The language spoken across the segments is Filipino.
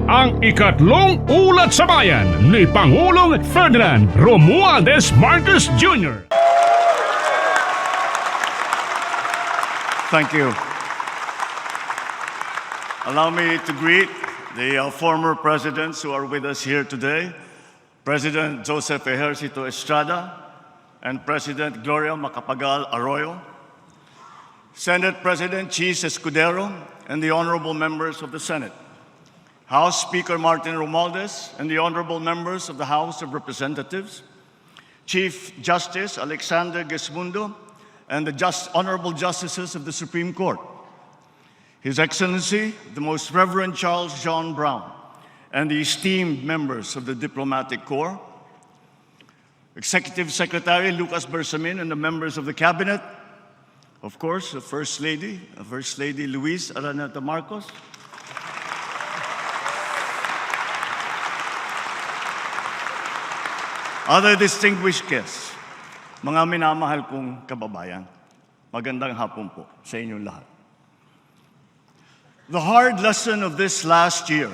ang ikatlong ulat sa bayan ni Pangulong Ferdinand Romualdez Marcos Jr. Thank you. Allow me to greet the former presidents who are with us here today, President Joseph Ejercito Estrada and President Gloria Macapagal Arroyo, Senate President Chis Escudero and the honorable members of the Senate, House Speaker Martin Romualdez and the honorable members of the House of Representatives, Chief Justice Alexander Gesmundo and the honorable justices of the Supreme Court, His Excellency, the Most Reverend Charles John Brown, and the esteemed members of the Diplomatic Corps, Executive Secretary Lucas Bersamin and the members of the Cabinet, of course, the First Lady Luis Araneta Marcos, other distinguished guests, mga minamahal kong kababayan, magandang hapon po sa inyong lahat. The hard lesson of this last year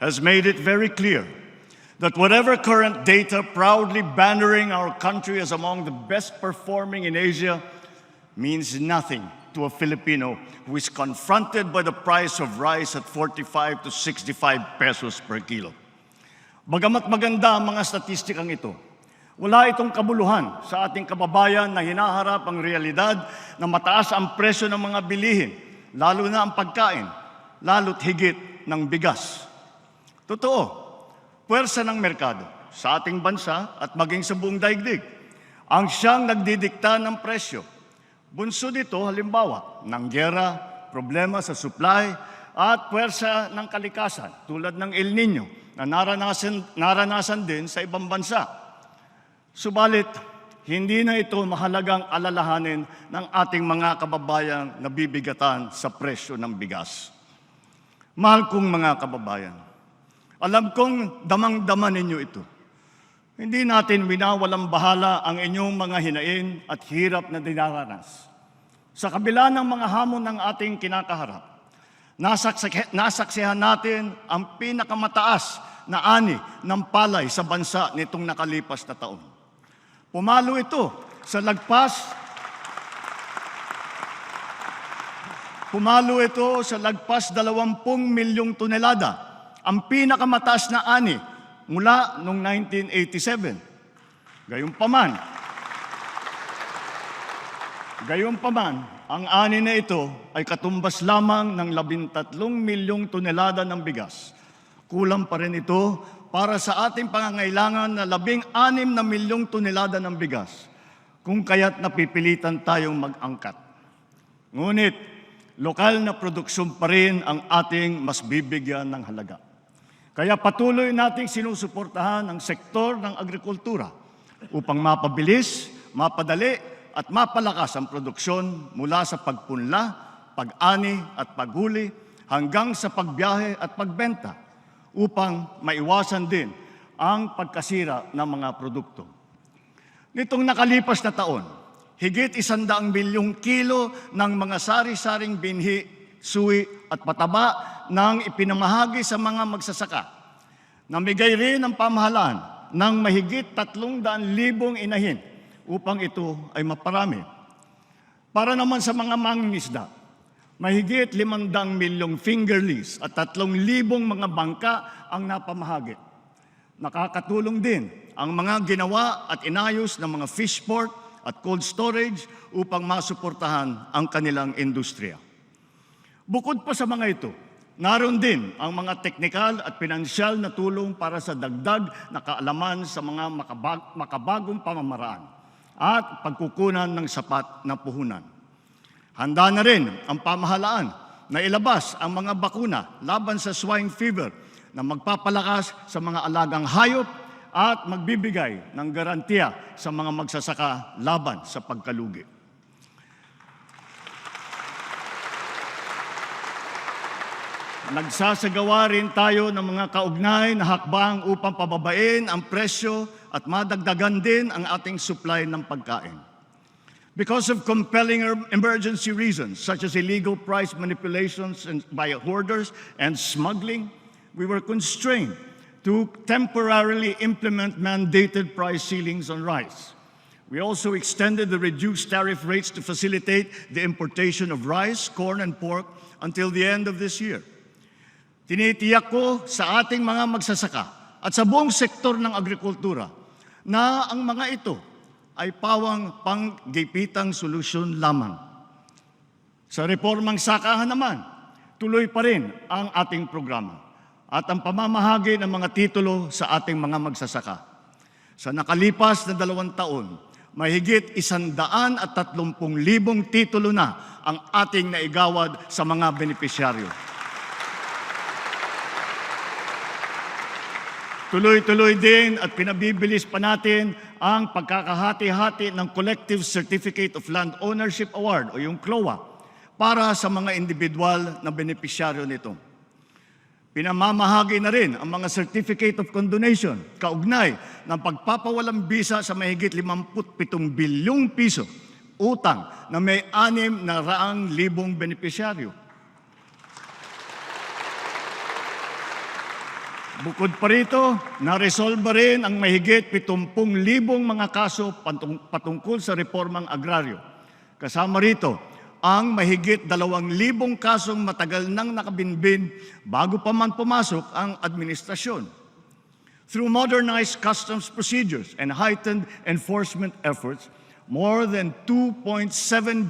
has made it very clear that whatever current data proudly bannering our country as among the best performing in Asia means nothing to a Filipino who is confronted by the price of rice at 45 to 65 pesos per kilo. Bagamat maganda ang mga statistikang ito, wala itong kabuluhan sa ating kababayan na hinaharap ang realidad na mataas ang presyo ng mga bilihin, lalo na ang pagkain, lalo't higit ng bigas. Totoo, puwersa ng merkado sa ating bansa at maging sa buong daigdig ang siyang nagdidikta ng presyo. Bunso dito, halimbawa, ng giyera, problema sa supply, at puwersa ng kalikasan tulad ng El Nino na naranasan din sa ibang bansa. Subalit, hindi na ito mahalagang alalahanin ng ating mga kababayang nabibigatan sa presyo ng bigas. Mahal kong mga kababayan, alam kong damang-dama ninyo ito. Hindi natin winawalang bahala ang inyong mga hinain at hirap na dinaranas. Sa kabila ng mga hamon ng ating kinakaharap, nasaksihan natin ang pinakamataas na ani ng palay sa bansa nitong nakalipas na taon. Pumalo ito sa lagpas 20 milyong tonelada, ang pinakamataas na ani mula noong 1987. Gayunpaman, ang ani na ito ay katumbas lamang ng 13 milyong tonelada ng bigas. Kulang pa rin ito para sa ating pangangailangan na 16 na milyong tonelada ng bigas, kung kaya't napipilitan tayong mag-angkat. Ngunit, lokal na produksyon pa rin ang ating mas bibigyan ng halaga. Kaya patuloy nating sinusuportahan ang sektor ng agrikultura upang mapabilis, mapadali at mapalakas ang produksyon mula sa pagpunla, pag-ani at paghuli hanggang sa pagbiyahe at pagbenta upang maiwasan din ang pagkasira ng mga produkto. Nitong nakalipas na taon, higit 100 milyong kilo ng mga sari-saring binhi, suwi at pataba nang ipinamahagi sa mga magsasaka. Namigay rin ang pamahalaan ng mahigit 300,000 inahin upang ito ay maparami. Para naman sa mga mangingisda, mahigit 500 milyong fingerlings at 3,000 mga bangka ang napamahagi. Nakakatulong din ang mga ginawa at inayos ng mga fish port at cold storage upang masuportahan ang kanilang industriya. Bukod pa sa mga ito, naroon din ang mga teknikal at pinansyal na tulong para sa dagdag na kaalaman sa mga makabagong pamamaraan at pagkukunan ng sapat na puhunan. Handa na rin ang pamahalaan na ilabas ang mga bakuna laban sa swine fever na magpapalakas sa mga alagang hayop at magbibigay ng garantiya sa mga magsasaka laban sa pagkalugi. Nagsasagawa rin tayo ng mga kaugnay na hakbang upang pababain ang presyo at madagdagan din ang ating supply ng pagkain. Because of compelling emergency reasons such as illegal price manipulations by hoarders and smuggling, we were constrained to temporarily implement mandated price ceilings on rice. We also extended the reduced tariff rates to facilitate the importation of rice, corn, and pork until the end of this year. Tinitiyak ko sa ating mga magsasaka at sa buong sektor ng agrikultura na ang mga ito ay pawang panggipitang solusyon lamang. Sa reformang sakahan naman, tuloy pa rin ang ating programa at ang pamamahagi ng mga titulo sa ating mga magsasaka. Sa nakalipas na 2 taon, mahigit 130,000 titulo na ang ating naigawad sa mga benepisyaryo. Tuloy-tuloy din at pinabibilis pa natin ang pagkakahati-hati ng Collective Certificate of Land Ownership Award o yung CLOA para sa mga individual na benepisyaryo nito. Pinamamahagi na rin ang mga Certificate of Condonation kaugnay ng pagpapawalang bisa sa mahigit 57 bilyong piso utang na may 600,000 benepisyaryo. Bukod pa rito, naresolba rin ang mahigit 70,000 mga kaso patungkol sa reformang agraryo. Kasama rito ang mahigit 2,000 kasong matagal nang nakabinbin bago pa man pumasok ang administrasyon. Through modernized customs procedures and heightened enforcement efforts, more than 2.7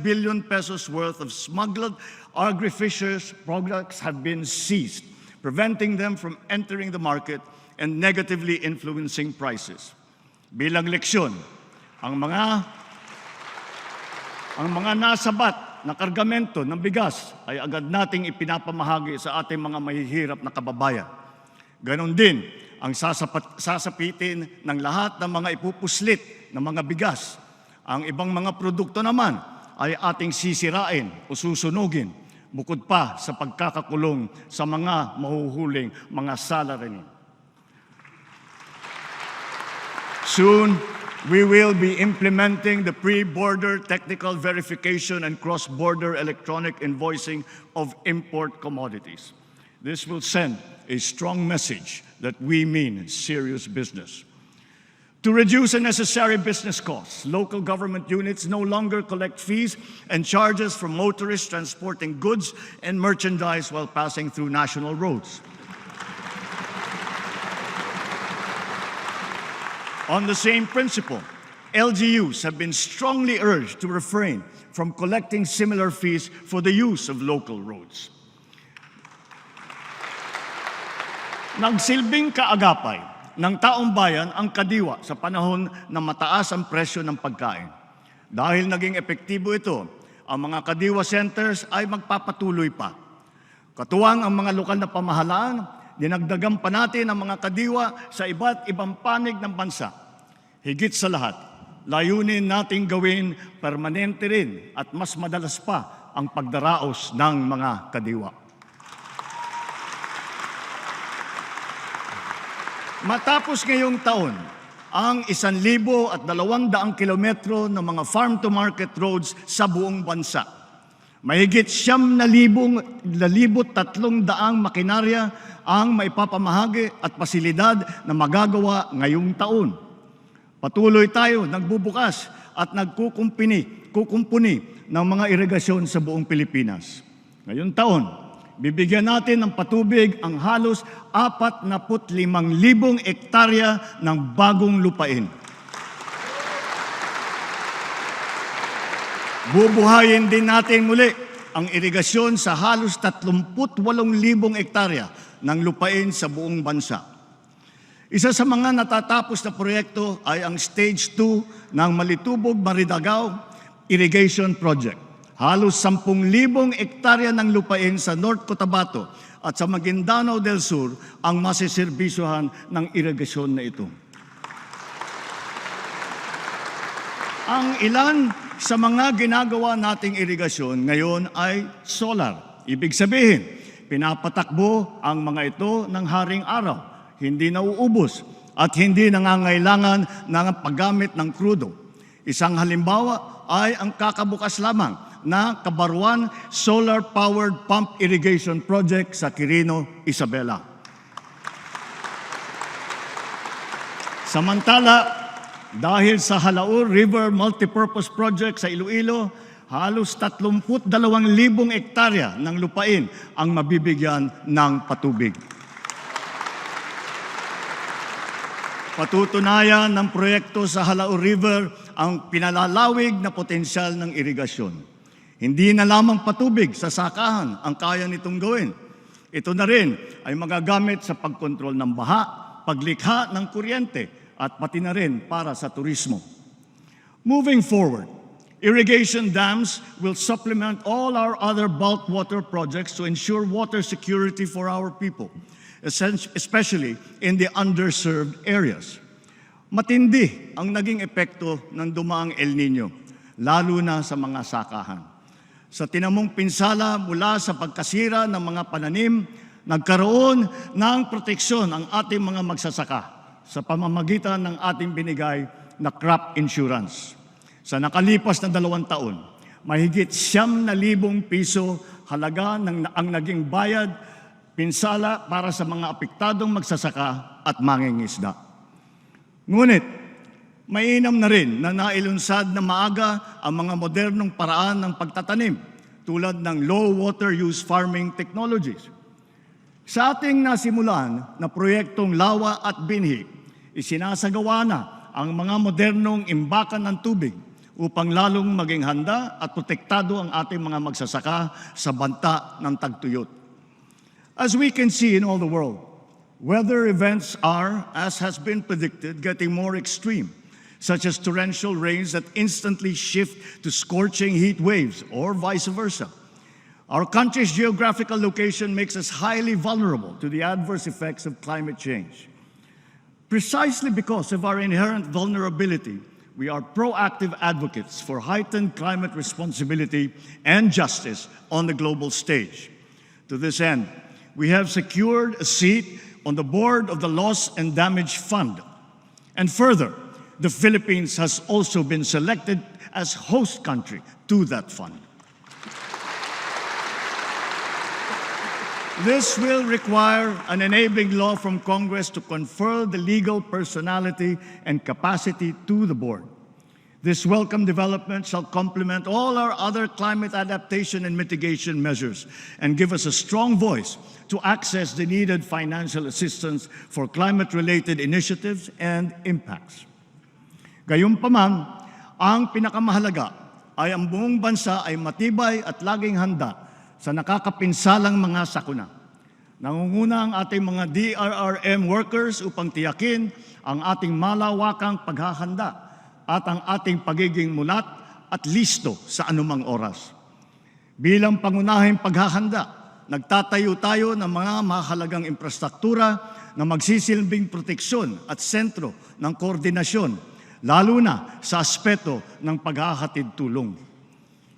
billion pesos worth of smuggled agri-fisheries products have been seized, preventing them from entering the market and negatively influencing prices. Bilang leksyon, ang mga nasabat na kargamento ng bigas ay agad nating ipinapamahagi sa ating mga mahihirap na kababayan. Ganon din ang sasapitin ng lahat ng mga ipupuslit ng mga bigas. Ang ibang mga produkto naman ay ating sisirain o susunugin, bukod pa sa pagkakakulong sa mga mahuhuling mga salaryman. Soon, we will be implementing the pre-border technical verification and cross-border electronic invoicing of import commodities. This will send a strong message that we mean serious business. To reduce unnecessary business costs, local government units no longer collect fees and charges from motorists transporting goods and merchandise while passing through national roads. On the same principle, LGUs have been strongly urged to refrain from collecting similar fees for the use of local roads. Nagsilbing kaagapay ng taong bayan ang kadiwa sa panahon na mataas ang presyo ng pagkain. Dahil naging epektibo ito, ang mga kadiwa centers ay magpapatuloy pa. Katuwang ang mga lokal na pamahalaan, dinagdagan pa natin ang mga kadiwa sa iba't ibang panig ng bansa. Higit sa lahat, layunin nating gawin permanente rin at mas madalas pa ang pagdaraos ng mga kadiwa. Matapos ngayong taon, ang 1,200 kilometro ng mga farm-to-market roads sa buong bansa. Mahigit 9,300 makinarya ang maipapamahagi at pasilidad na magagawa ngayong taon. Patuloy tayo nagbubukas at kukumpuni ng mga irigasyon sa buong Pilipinas. Ngayong taon, bibigyan natin ng patubig ang halos 45,000 hektarya ng bagong lupain. Bubuhayin din natin muli ang irigasyon sa halos 38,000 hektarya ng lupain sa buong bansa. Isa sa mga natatapos na proyekto ay ang Stage 2 ng Malitubog-Maridagao Irrigation Project. Halos 10,000 hektarya ng lupain sa North Cotabato at sa Maguindanao del Sur ang masiservisyohan ng irigasyon na ito. Ang ilan sa mga ginagawa nating irigasyon ngayon ay solar. Ibig sabihin, pinapatakbo ang mga ito ng haring araw, hindi nauubos at hindi nangangailangan ng paggamit ng krudo. Isang halimbawa ay ang kakabukas lamang na Kabaruan Solar-Powered Pump Irrigation Project sa Quirino, Isabela. Samantala, dahil sa Halaur River Multipurpose Project sa Iloilo, halos 32,000 hektarya ng lupain ang mabibigyan ng patubig. Patutunayan ng proyekto sa Halaur River ang pinalalawig na potensyal ng irigasyon. Hindi na lamang patubig sa sakahan ang kaya nitong gawin. Ito na rin ay magagamit sa pagkontrol ng baha, paglikha ng kuryente at pati na rin para sa turismo. Moving forward, irrigation dams will supplement all our other bulk water projects to ensure water security for our people, especially in the underserved areas. Matindi ang naging epekto ng dumaang El Nino, lalo na sa mga sakahan. Sa tinamong pinsala mula sa pagkasira ng mga pananim, nagkaroon ng proteksyon ang ating mga magsasaka sa pamamagitan ng ating binigay na crop insurance. Sa nakalipas na 2 taon, mahigit 9,000 piso halaga ang naging bayad pinsala para sa mga apektadong magsasaka at mangingisda. Ngunit, mainam na rin na nailunsad na maaga ang mga modernong paraan ng pagtatanim tulad ng low water use farming technologies. Sa ating nasimulan na proyektong Lawa at Binhi, isinasagawa na ang mga modernong imbakan ng tubig upang lalong maging handa at protektado ang ating mga magsasaka sa banta ng tagtuyot. As we can see in all the world, weather events are, as has been predicted, getting more extreme, such as torrential rains that instantly shift to scorching heat waves or vice versa. Our country's geographical location makes us highly vulnerable to the adverse effects of climate change. Precisely because of our inherent vulnerability, we are proactive advocates for heightened climate responsibility and justice on the global stage. To this end, we have secured a seat on the board of the Loss and Damage Fund. And further, the Philippines has also been selected as host country to that fund. This will require an enabling law from Congress to confer the legal personality and capacity to the board. This welcome development shall complement all our other climate adaptation and mitigation measures and give us a strong voice to access the needed financial assistance for climate-related initiatives and impacts. Gayunpaman, ang pinakamahalaga ay ang buong bansa ay matibay at laging handa sa nakakapinsalang mga sakuna. Nangunguna ang ating mga DRRM workers upang tiyakin ang ating malawakang paghahanda at ang ating pagiging mulat at listo sa anumang oras. Bilang pangunahing paghahanda, nagtatayo tayo ng mga mahalagang infrastruktura na magsisilbing proteksyon at sentro ng koordinasyon, lalo na sa aspeto ng paghahatid tulong.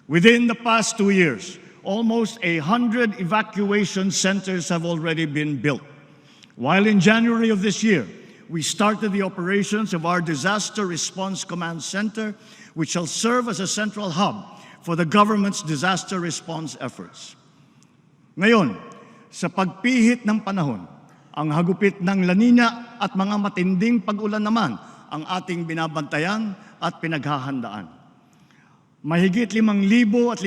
Within the past 2 years, almost 100 evacuation centers have already been built. While in January of this year, we started the operations of our Disaster Response Command Center, which shall serve as a central hub for the government's disaster response efforts. Ngayon, sa pagpihit ng panahon, ang hagupit ng La Nina at mga matinding pag-ulan naman ang ating binabantayan at pinaghahandaan. Mahigit 5,500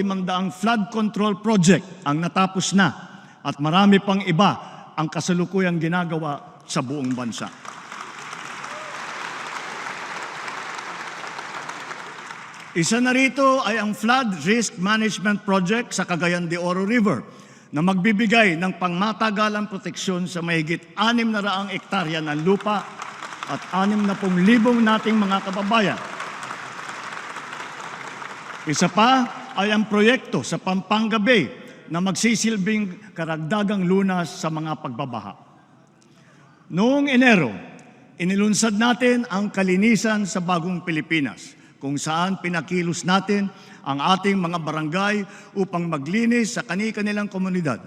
flood control project ang natapos na at marami pang iba ang kasalukuyang ginagawa sa buong bansa. Isa na rito ay ang Flood Risk Management Project sa Cagayan de Oro River na magbibigay ng pangmatagalang proteksyon sa mahigit 600 hektarya ng lupa at 60,000 nating mga kababayan. Isa pa ay ang proyekto sa Pampanga Bay na magsisilbing karagdagang lunas sa mga pagbabaha. Noong Enero, inilunsad natin ang Kalinisan sa Bagong Pilipinas, kung saan pinakilos natin ang ating mga barangay upang maglinis sa kani-kanilang komunidad.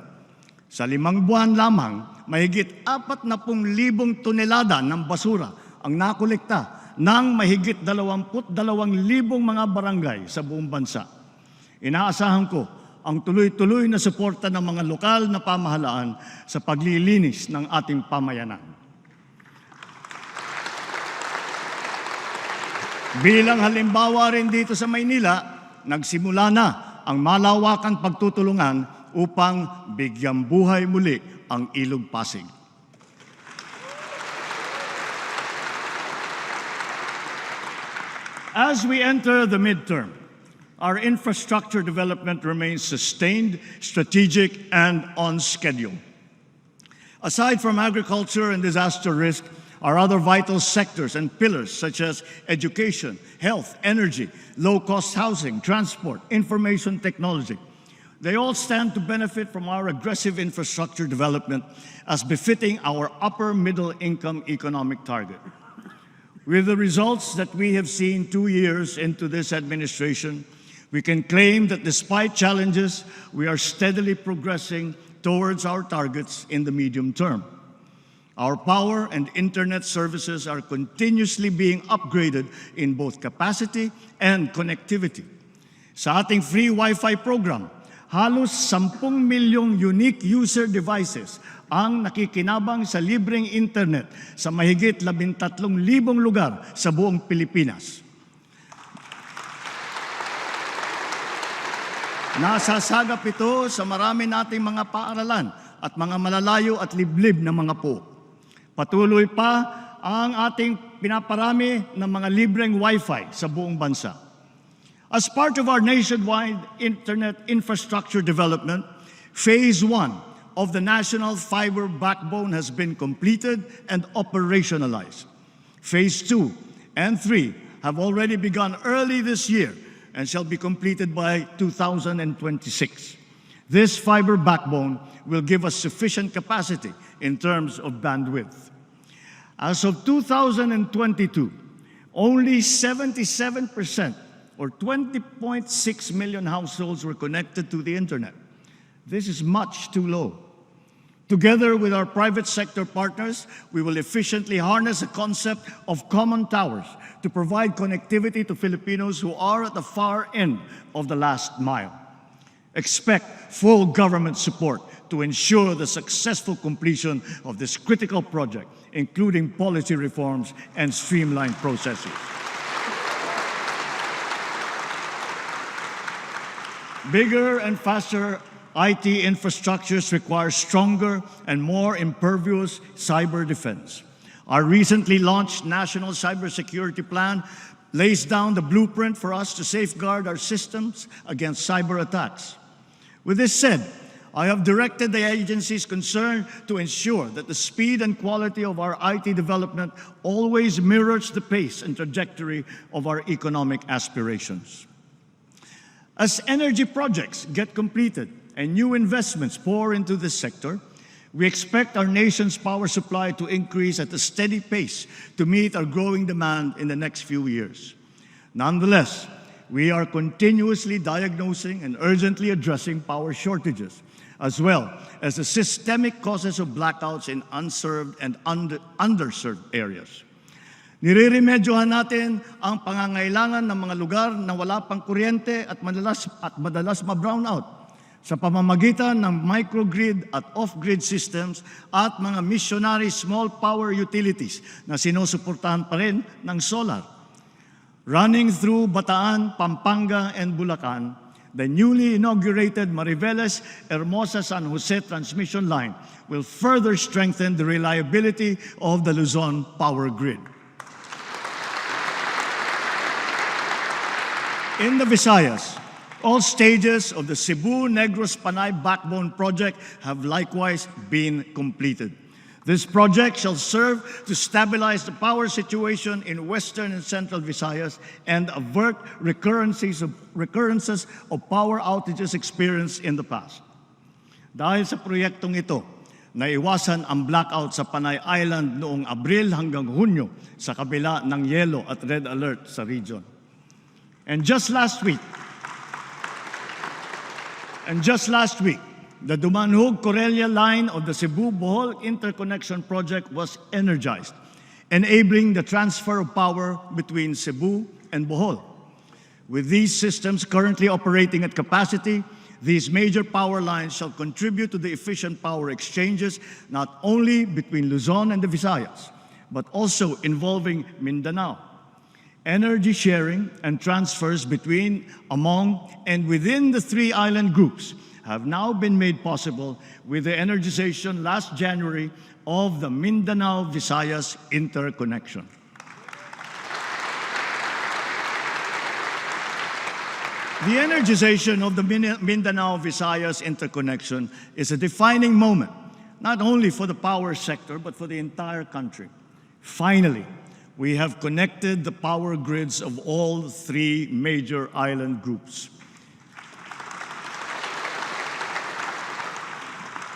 Sa 5 buwan lamang, mahigit 40,000 tonelada ng basura ang nakolekta ng mahigit 22,000 mga barangay sa buong bansa. Inaasahan ko ang tuloy-tuloy na suporta ng mga lokal na pamahalaan sa paglilinis ng ating pamayanan. Bilang halimbawa rin dito sa Maynila, nagsimula na ang malawakang pagtutulungan upang bigyang buhay muli ang Ilog Pasig. As we enter the midterm, our infrastructure development remains sustained, strategic, and on schedule. Aside from agriculture and disaster risk, our other vital sectors and pillars such as education, health, energy, low-cost housing, transport, information technology, they all stand to benefit from our aggressive infrastructure development as befitting our upper middle income economic target. With the results that we have seen 2 years into this administration, we can claim that despite challenges, we are steadily progressing towards our targets in the medium term. Our power and internet services are continuously being upgraded in both capacity and connectivity. Sa ating free Wi-Fi program, halos 10 milyong unique user devices ang nakikinabang sa libreng internet sa mahigit 13,000 lugar sa buong Pilipinas. Nasasagap ito sa marami nating mga paaralan at mga malalayo at liblib na mga po. Patuloy pa ang ating pinaparami ng mga libreng Wi-Fi sa buong bansa. As part of our nationwide internet infrastructure development, Phase 1 of the National Fiber Backbone has been completed and operationalized. Phase 2 and 3 have already begun early this year and shall be completed by 2026. This fiber backbone will give us sufficient capacity in terms of bandwidth. As of 2022, only 77% or 20.6 million households were connected to the internet. This is much too low. Together with our private sector partners, we will efficiently harness the concept of common towers to provide connectivity to Filipinos who are at the far end of the last mile. Expect full government support to ensure the successful completion of this critical project, including policy reforms and streamlined processes. Bigger and faster IT infrastructures require stronger and more impervious cyber defense. Our recently launched National Cybersecurity Plan lays down the blueprint for us to safeguard our systems against cyber attacks. With this said, I have directed the agencies concerned to ensure that the speed and quality of our IT development always mirrors the pace and trajectory of our economic aspirations. As energy projects get completed and new investments pour into this sector, we expect our nation's power supply to increase at a steady pace to meet our growing demand in the next few years. Nonetheless, we are continuously diagnosing and urgently addressing power shortages, as well as the systemic causes of blackouts in unserved and underserved areas. Nireremedyohan natin ang pangangailangan ng mga lugar na wala pang kuryente at madalas ma-brownout sa pamamagitan ng microgrid at off-grid systems at mga missionary small power utilities na sinusuportahan pa rin ng solar. Running through Bataan, Pampanga, and Bulacan, the newly inaugurated Mariveles-Hermosa-San Jose transmission line will further strengthen the reliability of the Luzon power grid. In the Visayas, all stages of the Cebu-Negros-Panay Backbone Project have likewise been completed. This project shall serve to stabilize the power situation in Western and Central Visayas and avert recurrences of power outages experienced in the past. Dahil sa proyektong ito, naiwasan ang blackout sa Panay Island noong Abril hanggang Hunyo sa kabila ng yellow at red alert sa region. And just last week, the Dumanhog-Corelia line of the Cebu-Bohol Interconnection Project was energized, enabling the transfer of power between Cebu and Bohol. With these systems currently operating at capacity, these major power lines shall contribute to the efficient power exchanges not only between Luzon and the Visayas, but also involving Mindanao. Energy sharing and transfers between, among, and within the three island groups have now been made possible with the energization last January of the Mindanao-Visayas interconnection. The energization of the Mindanao-Visayas interconnection is a defining moment, not only for the power sector, but for the entire country. Finally, we have connected the power grids of all three major island groups.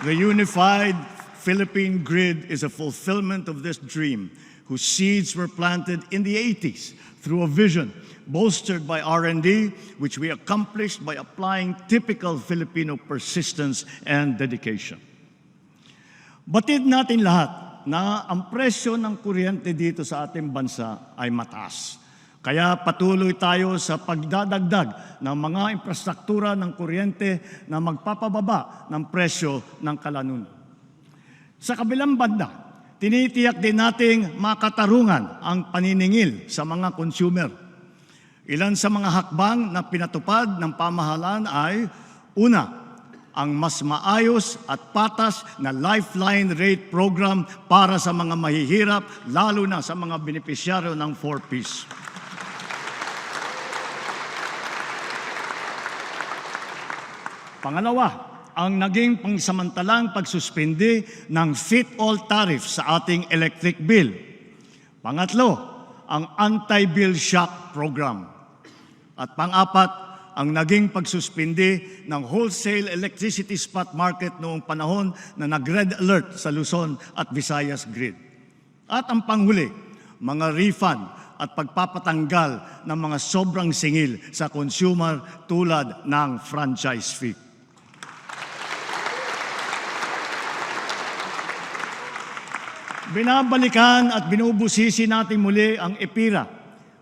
The unified Philippine grid is a fulfillment of this dream, whose seeds were planted in the 80s through a vision bolstered by R&D, which we accomplished by applying typical Filipino persistence and dedication. Batid natin lahat na ang presyo ng kuryente dito sa ating bansa ay mataas. Kaya patuloy tayo sa pagdadagdag ng mga infrastruktura ng kuryente na magpapababa ng presyo ng kalanunan. Sa kabilang banda, tinitiyak din nating makatarungan ang paniningil sa mga consumer. Ilan sa mga hakbang na pinatupad ng pamahalaan ay, una, ang mas maayos at patas na Lifeline Rate Program para sa mga mahihirap, lalo na sa mga benepisyaryo ng 4Ps. Pangalawa, ang naging pangsamantalang pagsuspindi ng fit-all tariff sa ating electric bill. Pangatlo, ang anti-bill shock program. At pang-apat, ang naging pagsuspindi ng wholesale electricity spot market noong panahon na nag-red alert sa Luzon at Visayas grid. At ang panghuli, mga refund at pagpapatanggal ng mga sobrang singil sa consumer tulad ng franchise fee. Binabalikan at binubusisi natin muli ang EPIRA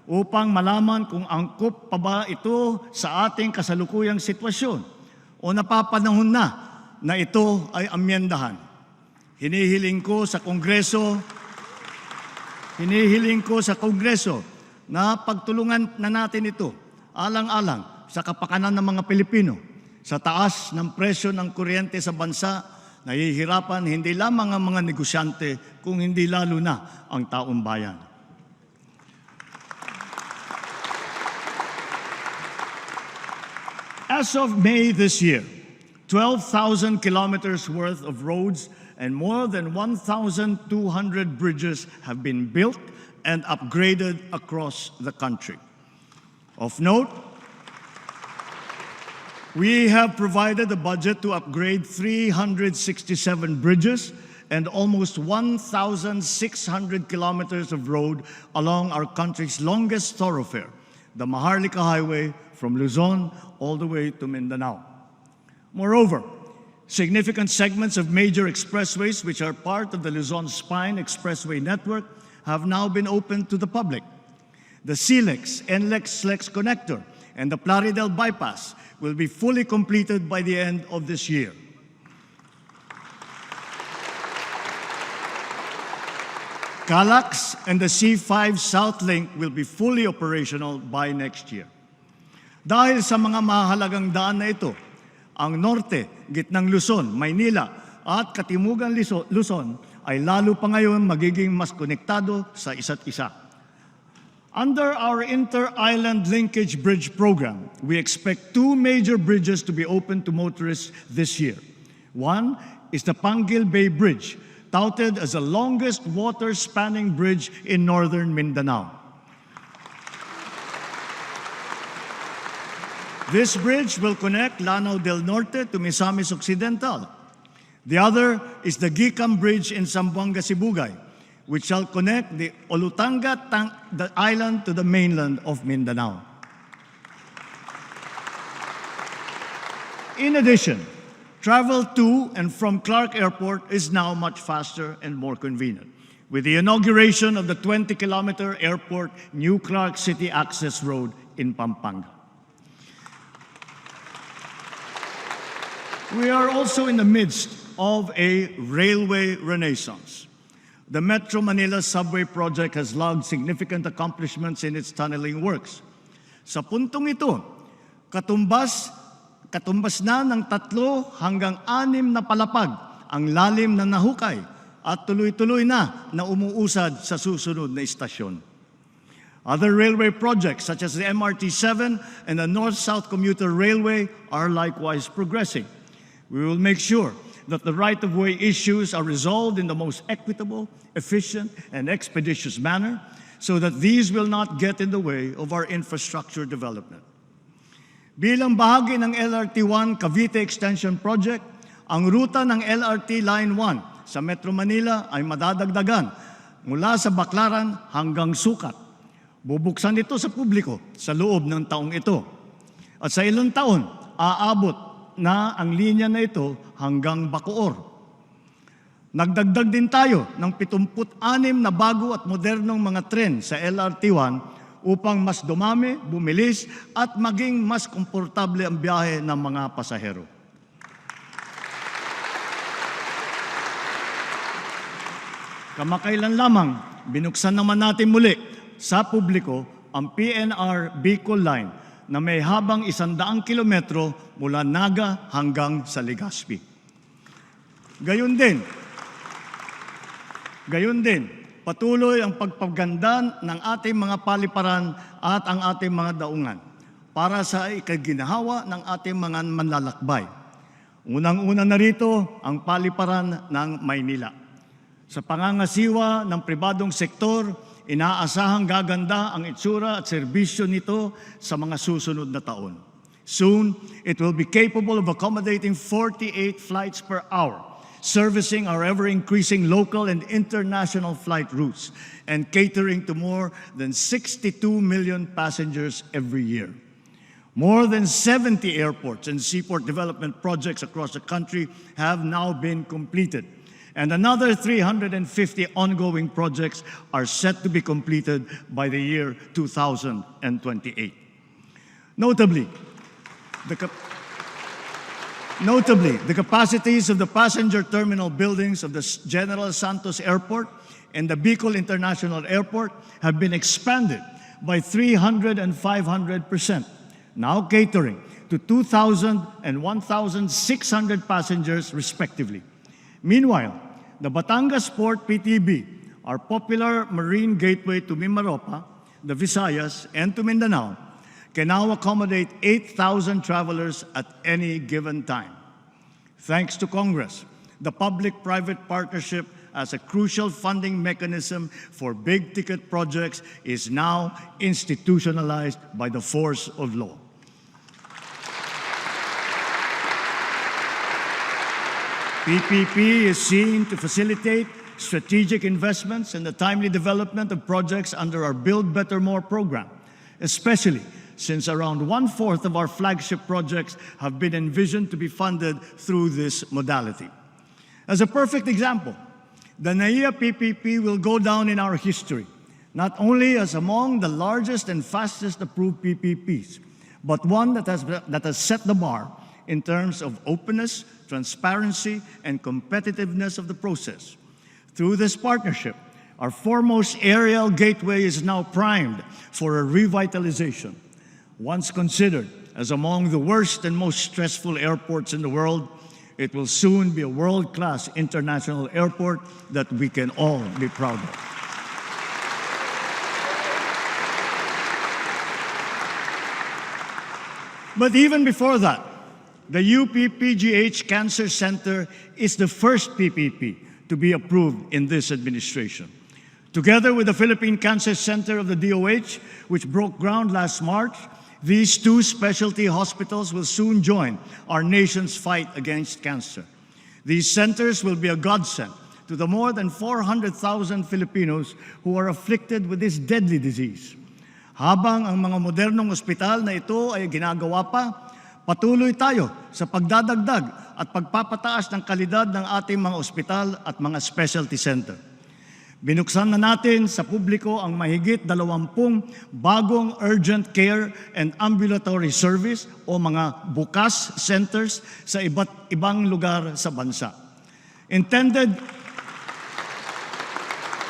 upang malaman kung angkop pa ba ito sa ating kasalukuyang sitwasyon o napapanahon na ito ay amyendahan. Hinihiling ko sa Kongreso na pagtulungan na natin ito alang-alang sa kapakanan ng mga Pilipino. Sa taas ng presyo ng kuryente sa bansa, nahihirapan hindi lamang ang mga negosyante, kung hindi lalo na ang taong bayan. As of May this year, 12,000 kilometers worth of roads and more than 1,200 bridges have been built and upgraded across the country. Of note, we have provided a budget to upgrade 367 bridges and almost 1,600 kilometers of road along our country's longest thoroughfare, the Maharlika Highway from Luzon all the way to Mindanao. Moreover, significant segments of major expressways which are part of the Luzon Spine Expressway network have now been opened to the public. The SLEX connector and the Plaridel bypass will be fully completed by the end of this year. CALAX and the C5 South Link will be fully operational by next year. Dahil sa mga mahalagang daan na ito, ang norte, gitnang Luzon, Maynila at katimugang Luzon ay lalo pa ngayon magiging mas konektado sa isa't isa. Under our Inter-Island Linkage Bridge Program, we expect two major bridges to be open to motorists this year. One is the Panguil Bay Bridge, touted as the longest water-spanning bridge in northern Mindanao. This bridge will connect Lanao del Norte to Misamis Occidental. The other is the Gicam Bridge in Zamboanga, Sibugay, which shall connect the Olutanga the island to the mainland of Mindanao. In addition, travel to and from Clark Airport is now much faster and more convenient, with the inauguration of the 20-kilometer airport New Clark City Access Road in Pampanga. We are also in the midst of a railway renaissance. The Metro Manila Subway Project has logged significant accomplishments in its tunneling works. Sa puntong ito, katumbas na ng 3 hanggang 6 na palapag ang lalim na nahukay at tuloy-tuloy na umuusad sa susunod na istasyon. Other railway projects such as the MRT-7 and the North-South Commuter Railway are likewise progressing. We will make sure that the right-of-way issues are resolved in the most equitable, efficient, and expeditious manner so that these will not get in the way of our infrastructure development. Bilang bahagi ng LRT-1 Cavite Extension Project, ang ruta ng LRT Line 1 sa Metro Manila ay madadagdagan mula sa Baclaran hanggang Sucat. Bubuksan ito sa publiko sa loob ng taong ito. At sa ilang taon, aabot na ang linya na ito hanggang Bacoor. Nagdagdag din tayo ng 76 na bago at modernong mga tren sa LRT-1 upang mas dumami, bumilis at maging mas komportable ang biyahe ng mga pasahero. Kamakailan lamang, binuksan naman natin muli sa publiko ang PNR Bicol Line na may habang 100 kilometro mula Naga hanggang sa Legazpi. Gayon din, patuloy ang pagpaganda ng ating mga paliparan at ang ating mga daungan para sa ikaginahawa ng ating mga manlalakbay. Unang-una na rito ang paliparan ng Maynila. Sa pangangasiwa ng pribadong sektor, inaasahang gaganda ang itsura at serbisyo nito sa mga susunod na taon. Soon, it will be capable of accommodating 48 flights per hour, servicing our ever-increasing local and international flight routes, and catering to more than 62 million passengers every year. More than 70 airports and seaport development projects across the country have now been completed, and another 350 ongoing projects are set to be completed by the year 2028. Notably, the capacities of the passenger terminal buildings of the General Santos Airport and the Bicol International Airport have been expanded by 300 and 500%, now catering to 2,000 and 1,600 passengers respectively. Meanwhile, the Batangas Port PTB, our popular marine gateway to Mimaropa, the Visayas, and to Mindanao, can now accommodate 8,000 travelers at any given time. Thanks to Congress, the public-private partnership as a crucial funding mechanism for big-ticket projects is now institutionalized by the force of law. PPP is seen to facilitate strategic investments and the timely development of projects under our Build Better More program, especially since around 1/4 of our flagship projects have been envisioned to be funded through this modality. As a perfect example, the NAIA PPP will go down in our history, not only as among the largest and fastest approved PPPs, but one that has set the bar in terms of openness, transparency, and competitiveness of the process. Through this partnership, our foremost aerial gateway is now primed for a revitalization. Once considered as among the worst and most stressful airports in the world, it will soon be a world-class international airport that we can all be proud of. But even before that, the UP-PGH Cancer Center is the first PPP to be approved in this administration. Together with the Philippine Cancer Center of the DOH, which broke ground last March, these 2 specialty hospitals will soon join our nation's fight against cancer. These centers will be a godsend to the more than 400,000 Filipinos who are afflicted with this deadly disease. Habang ang mga modernong ospital na ito ay ginagawa pa, patuloy tayo sa pagdadagdag at pagpapataas ng kalidad ng ating mga ospital at mga specialty center. Binuksan na natin sa publiko ang mahigit 20 bagong urgent care and ambulatory service o mga bukas centers sa iba't ibang lugar sa bansa. Intended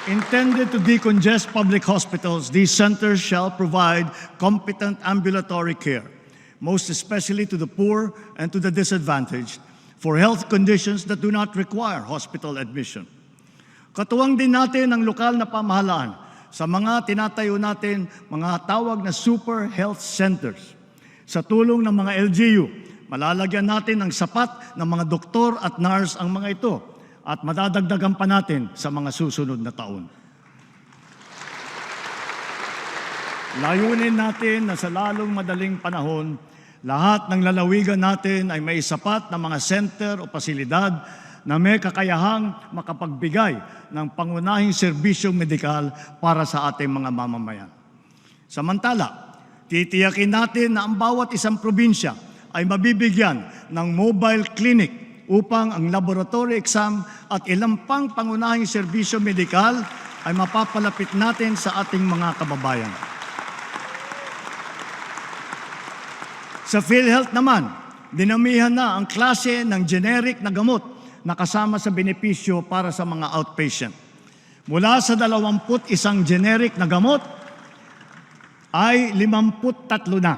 Intended to decongest public hospitals, these centers shall provide competent ambulatory care, most especially to the poor and to the disadvantaged, for health conditions that do not require hospital admission. Katuwang din natin ang lokal na pamahalaan sa mga tinatayo natin mga tawag na super health centers. Sa tulong ng mga LGU, malalagyan natin ng sapat na mga doktor at nurse ang mga ito at madadagdagan pa natin sa mga susunod na taon. Layunin natin na sa lalong madaling panahon, lahat ng lalawigan natin ay may sapat na mga center o pasilidad na may kakayahang makapagbigay ng pangunahing serbisyong medikal para sa ating mga mamamayan. Samantala, titiyakin natin na ang bawat isang probinsya ay mabibigyan ng mobile clinic upang ang laboratory exam at ilang pang pangunahing serbisyo medikal ay mapapalapit natin sa ating mga kababayan. Sa PhilHealth naman, dinamihan na ang klase ng generic na gamot na kasama sa benepisyo para sa mga outpatient. Mula sa 21 generic na gamot, ay 53 na.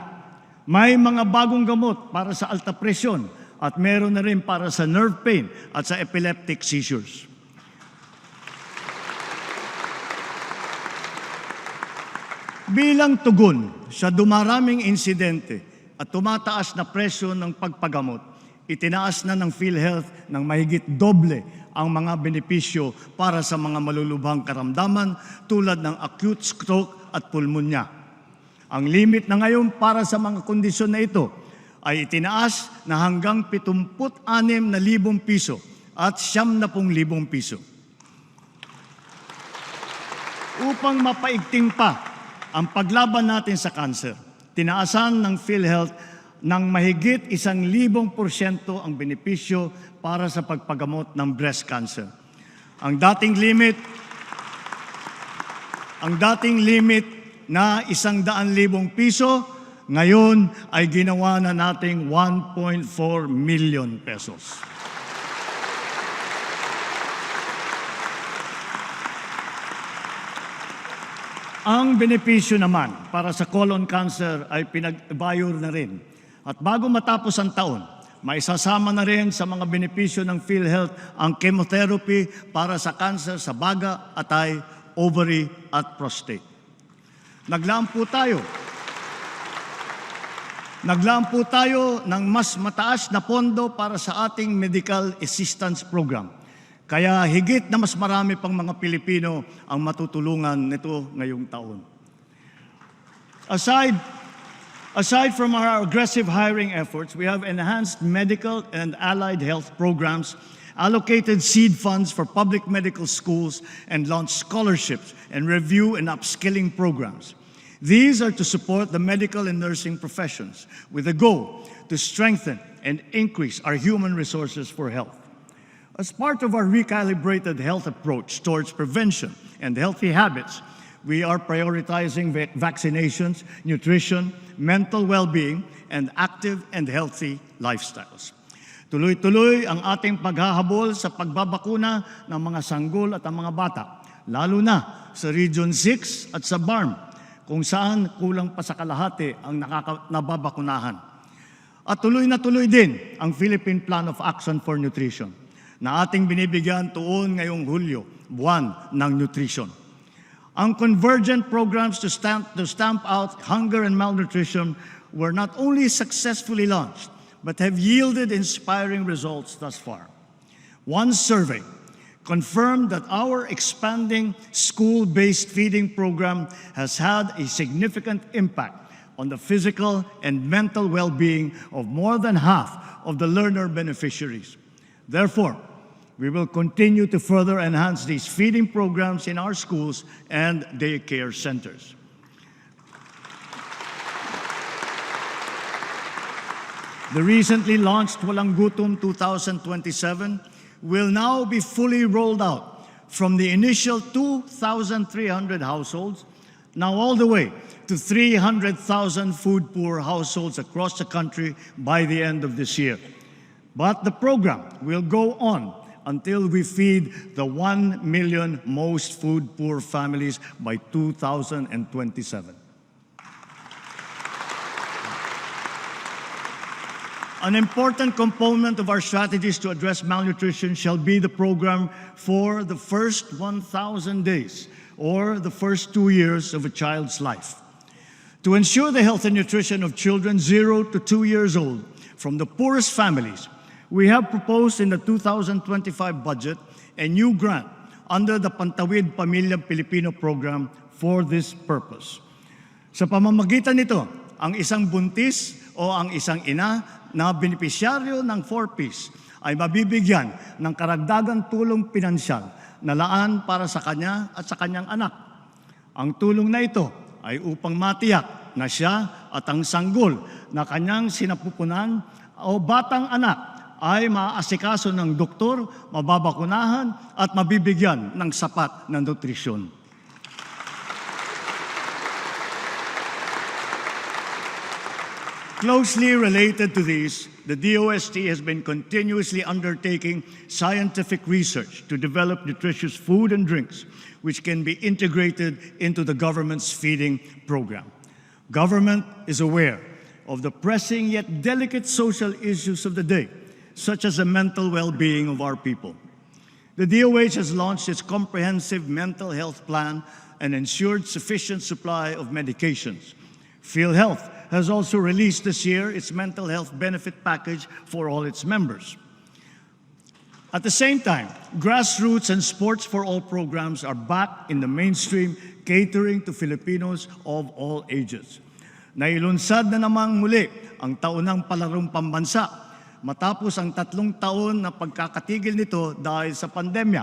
May mga bagong gamot para sa alta presyon at meron na rin para sa nerve pain at sa epileptic seizures. Bilang tugon sa dumaraming insidente at tumataas na presyo ng pagpagamot, itinaas na ng PhilHealth ng mahigit doble ang mga benepisyo para sa mga malulubhang karamdaman tulad ng acute stroke at pulmonya. Ang limit na ngayon para sa mga kondisyon na ito ay itinaas na hanggang 76,000 piso at 70,000 piso. Upang mapaigting pa ang paglaban natin sa kanser, tinaasan ng PhilHealth ng mahigit 1,000% ang benepisyo para sa pagpagamot ng breast cancer. Ang dating limit na 100,000 piso, ngayon ay ginawa na nating 1.4 million pesos. Ang benepisyo naman para sa colon cancer ay pinagbayor na rin. At bago matapos ang taon, maisasama na rin sa mga benepisyo ng PhilHealth ang chemotherapy para sa cancer sa baga, atay, ovary at prostate. Naglaan po tayo ng mas mataas na pondo para sa ating medical assistance program. Kaya higit na mas marami pang mga Pilipino ang matutulungan nito ngayong taon. Aside from our aggressive hiring efforts, we have enhanced medical and allied health programs, allocated seed funds for public medical schools, and launched scholarships and review and upskilling programs. These are to support the medical and nursing professions with a goal to strengthen and increase our human resources for health. As part of our recalibrated health approach towards prevention and healthy habits, we are prioritizing vaccinations, nutrition, mental well-being, and active and healthy lifestyles. Tuloy-tuloy ang ating paghahabol sa pagbabakuna ng mga sanggol at ang mga bata, lalo na sa Region 6 at sa BARM, kung saan kulang pa sa kalahati ang nababakunahan. At tuloy na tuloy din ang Philippine Plan of Action for Nutrition na ating binibigyan tuon ngayong Hulyo, buwan ng nutrition. Ang convergent programs to stamp out hunger and malnutrition were not only successfully launched, but have yielded inspiring results thus far. One survey confirmed that our expanding school-based feeding program has had a significant impact on the physical and mental well-being of more than half of the learner beneficiaries. Therefore, we will continue to further enhance these feeding programs in our schools and daycare centers. The recently launched Walang Gutom 2027 will now be fully rolled out from the initial 2,300 households, now all the way to 300,000 food-poor households across the country by the end of this year. But the program will go on until we feed the 1 million most food-poor families by 2027. An important component of our strategies to address malnutrition shall be the program for the first 1,000 days, or the first 2 years of a child's life. To ensure the health and nutrition of children 0 to 2 years old from the poorest families, we have proposed in the 2025 budget a new grant under the Pantawid Pamilyang Pilipino program for this purpose. Sa pamamagitan nito, ang isang buntis o ang isang ina na benepisyaryo ng 4Ps ay mabibigyan ng karagdagang tulong pinansyal na laan para sa kanya at sa kanyang anak. Ang tulong na ito ay upang matiyak na siya at ang sanggol na kanyang sinapupunan o batang anak ay maaasikaso ng doktor, mababakunahan at mabibigyan ng sapat na nutrisyon. Closely related to these, the DOST has been continuously undertaking scientific research to develop nutritious food and drinks which can be integrated into the government's feeding program. Government is aware of the pressing yet delicate social issues of the day, such as the mental well-being of our people. The DOH has launched its comprehensive mental health plan and ensured sufficient supply of medications. PhilHealth has also released this year its mental health benefit package for all its members. At the same time, grassroots and sports for all programs are back in the mainstream, catering to Filipinos of all ages. Nailunsad na namang muli ang taunang palarong pambansa matapos ang 3 taon na pagkakatigil nito dahil sa pandemya.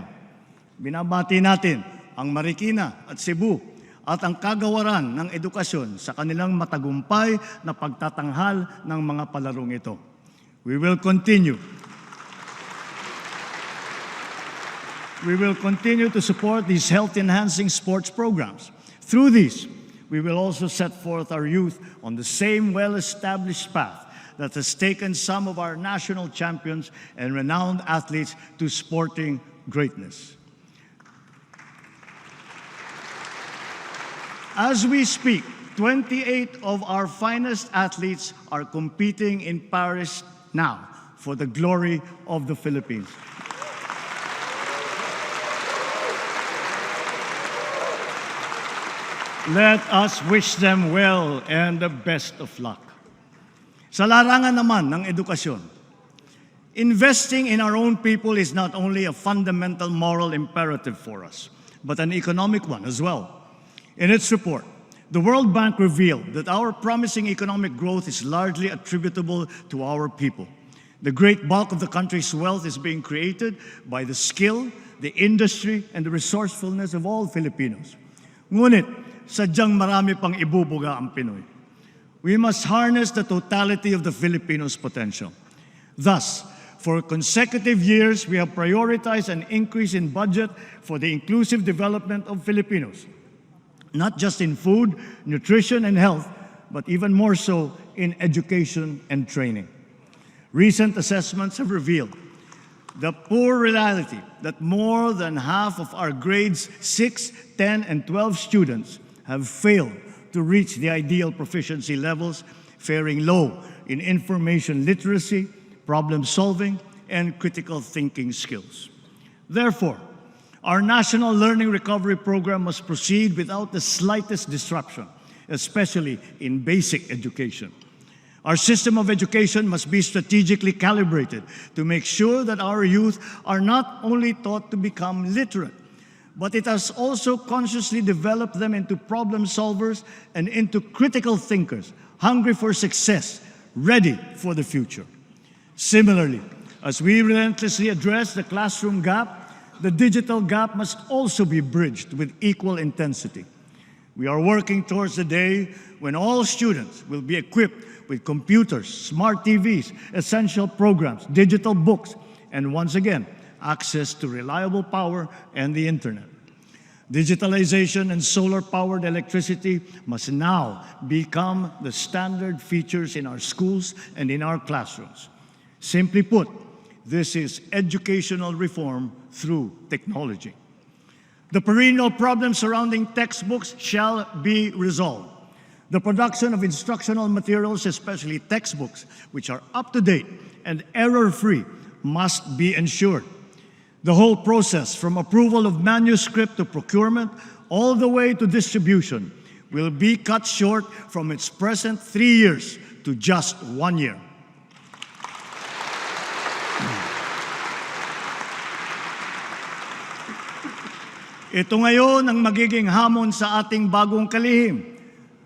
Binabati natin ang Marikina at Cebu at ang kagawaran ng edukasyon sa kanilang matagumpay na pagtatanghal ng mga palarong ito. We will continue to support these health-enhancing sports programs. Through these, we will also set forth our youth on the same well-established path that has taken some of our national champions and renowned athletes to sporting greatness. As we speak, 28 of our finest athletes are competing in Paris now for the glory of the Philippines. Let us wish them well and the best of luck. Sa larangan naman ng edukasyon, investing in our own people is not only a fundamental moral imperative for us, but an economic one as well. In its report, the World Bank revealed that our promising economic growth is largely attributable to our people. The great bulk of the country's wealth is being created by the skill, the industry, and the resourcefulness of all Filipinos. Ngunit, sadyang marami pang ibubuga ang Pinoy. We must harness the totality of the Filipinos' potential. Thus, for consecutive years, we have prioritized an increase in budget for the inclusive development of Filipinos, not just in food, nutrition, and health, but even more so in education and training. Recent assessments have revealed the poor reality that more than half of our grades 6, 10, and 12 students have failed to reach the ideal proficiency levels, faring low in information literacy, problem solving, and critical thinking skills. Therefore, our National Learning Recovery Program must proceed without the slightest disruption, especially in basic education. Our system of education must be strategically calibrated to make sure that our youth are not only taught to become literate, but it has also consciously developed them into problem solvers and into critical thinkers, hungry for success, ready for the future. Similarly, as we relentlessly address the classroom gap, the digital gap must also be bridged with equal intensity. We are working towards the day when all students will be equipped with computers, smart TVs, essential programs, digital books, and once again, access to reliable power and the internet. Digitalization and solar-powered electricity must now become the standard features in our schools and in our classrooms. Simply put, This is educational reform through technology. The perennial problems surrounding textbooks shall be resolved. The production of instructional materials, especially textbooks, which are up-to-date and error-free, must be ensured. The whole process, from approval of manuscript to procurement, all the way to distribution, will be cut short from its present 3 years to just 1 year. Ito ngayon ang magiging hamon sa ating bagong kalihim,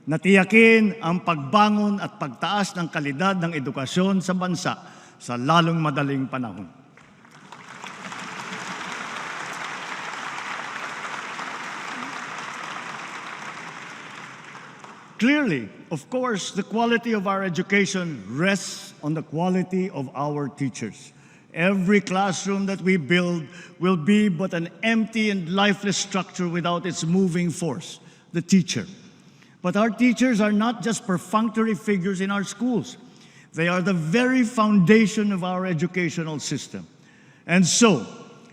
na tiyakin ang pagbangon at pagtaas ng kalidad ng edukasyon sa bansa sa lalong madaling panahon. Clearly, of course, the quality of our education rests on the quality of our teachers. Every classroom that we build will be but an empty and lifeless structure without its moving force, the teacher. But our teachers are not just perfunctory figures in our schools. They are the very foundation of our educational system. And so,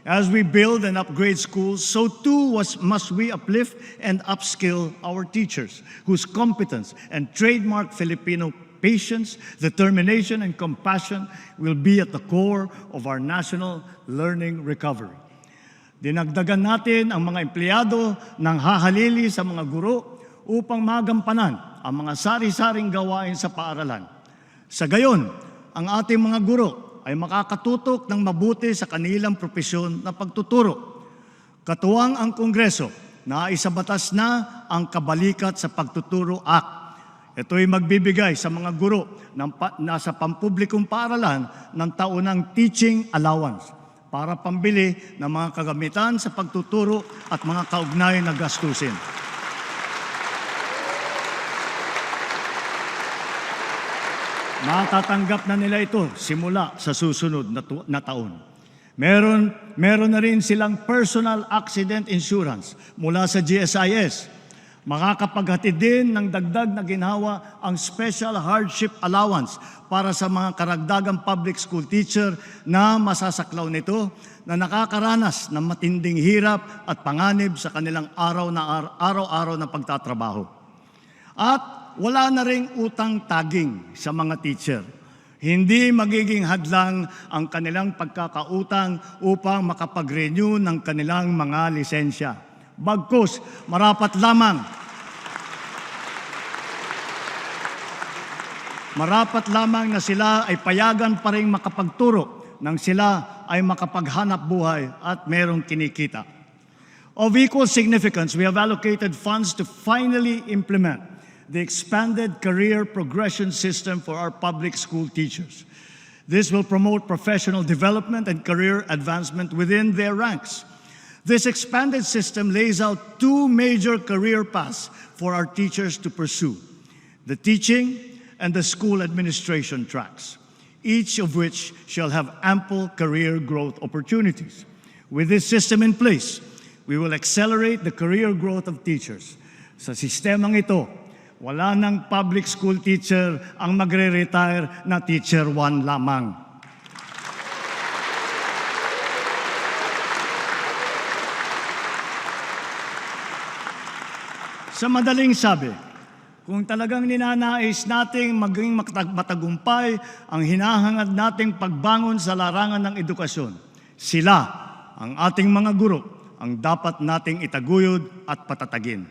as we build and upgrade schools, so too must we uplift and upskill our teachers, whose competence and trademark Filipino patience, determination, and compassion will be at the core of our national learning recovery. Dinagdagan natin ang mga empleyado ng hahalili sa mga guro upang magampanan ang mga sari-saring gawain sa paaralan. Sa gayon, ang ating mga guro ay makakatutok ng mabuti sa kanilang propesyon na pagtuturo. Katuwang ang Kongreso na isabatas na ang Kabalikat sa Pagtuturo Act. Ito ay magbibigay sa mga guro nasa pampublikong paaralan ng taunang teaching allowance para pambili ng mga kagamitan sa pagtuturo at mga kaugnay na gastusin. Matatanggap na nila ito simula sa susunod na taon. Meron na rin silang personal accident insurance mula sa GSIS. Makakapaghatid din ng dagdag na ginhawa ang Special Hardship Allowance para sa mga karagdagang public school teacher na masasaklaw nito na nakakaranas ng matinding hirap at panganib sa kanilang araw-araw na pagtatrabaho. At wala na ring utang taging sa mga teacher. Hindi magiging hadlang ang kanilang pagkakautang upang makapag-renew ng kanilang mga lisensya. Bagkus, marapat lamang na sila ay payagan pa rin makapagturo nang sila ay makapaghanap buhay at merong kinikita. Of equal significance, we have allocated funds to finally implement the expanded career progression system for our public school teachers. This will promote professional development and career advancement within their ranks. This expanded system lays out two major career paths for our teachers to pursue: the teaching and the school administration tracks, each of which shall have ample career growth opportunities. With this system in place, we will accelerate the career growth of teachers. Sa sistemang ito, wala ng public school teacher ang magre-retire na teacher 1 lamang. Sa madaling sabi, kung talagang ninanais nating maging matagumpay ang hinahangad nating pagbangon sa larangan ng edukasyon, sila, ang ating mga guro, ang dapat nating itaguyod at patatagin.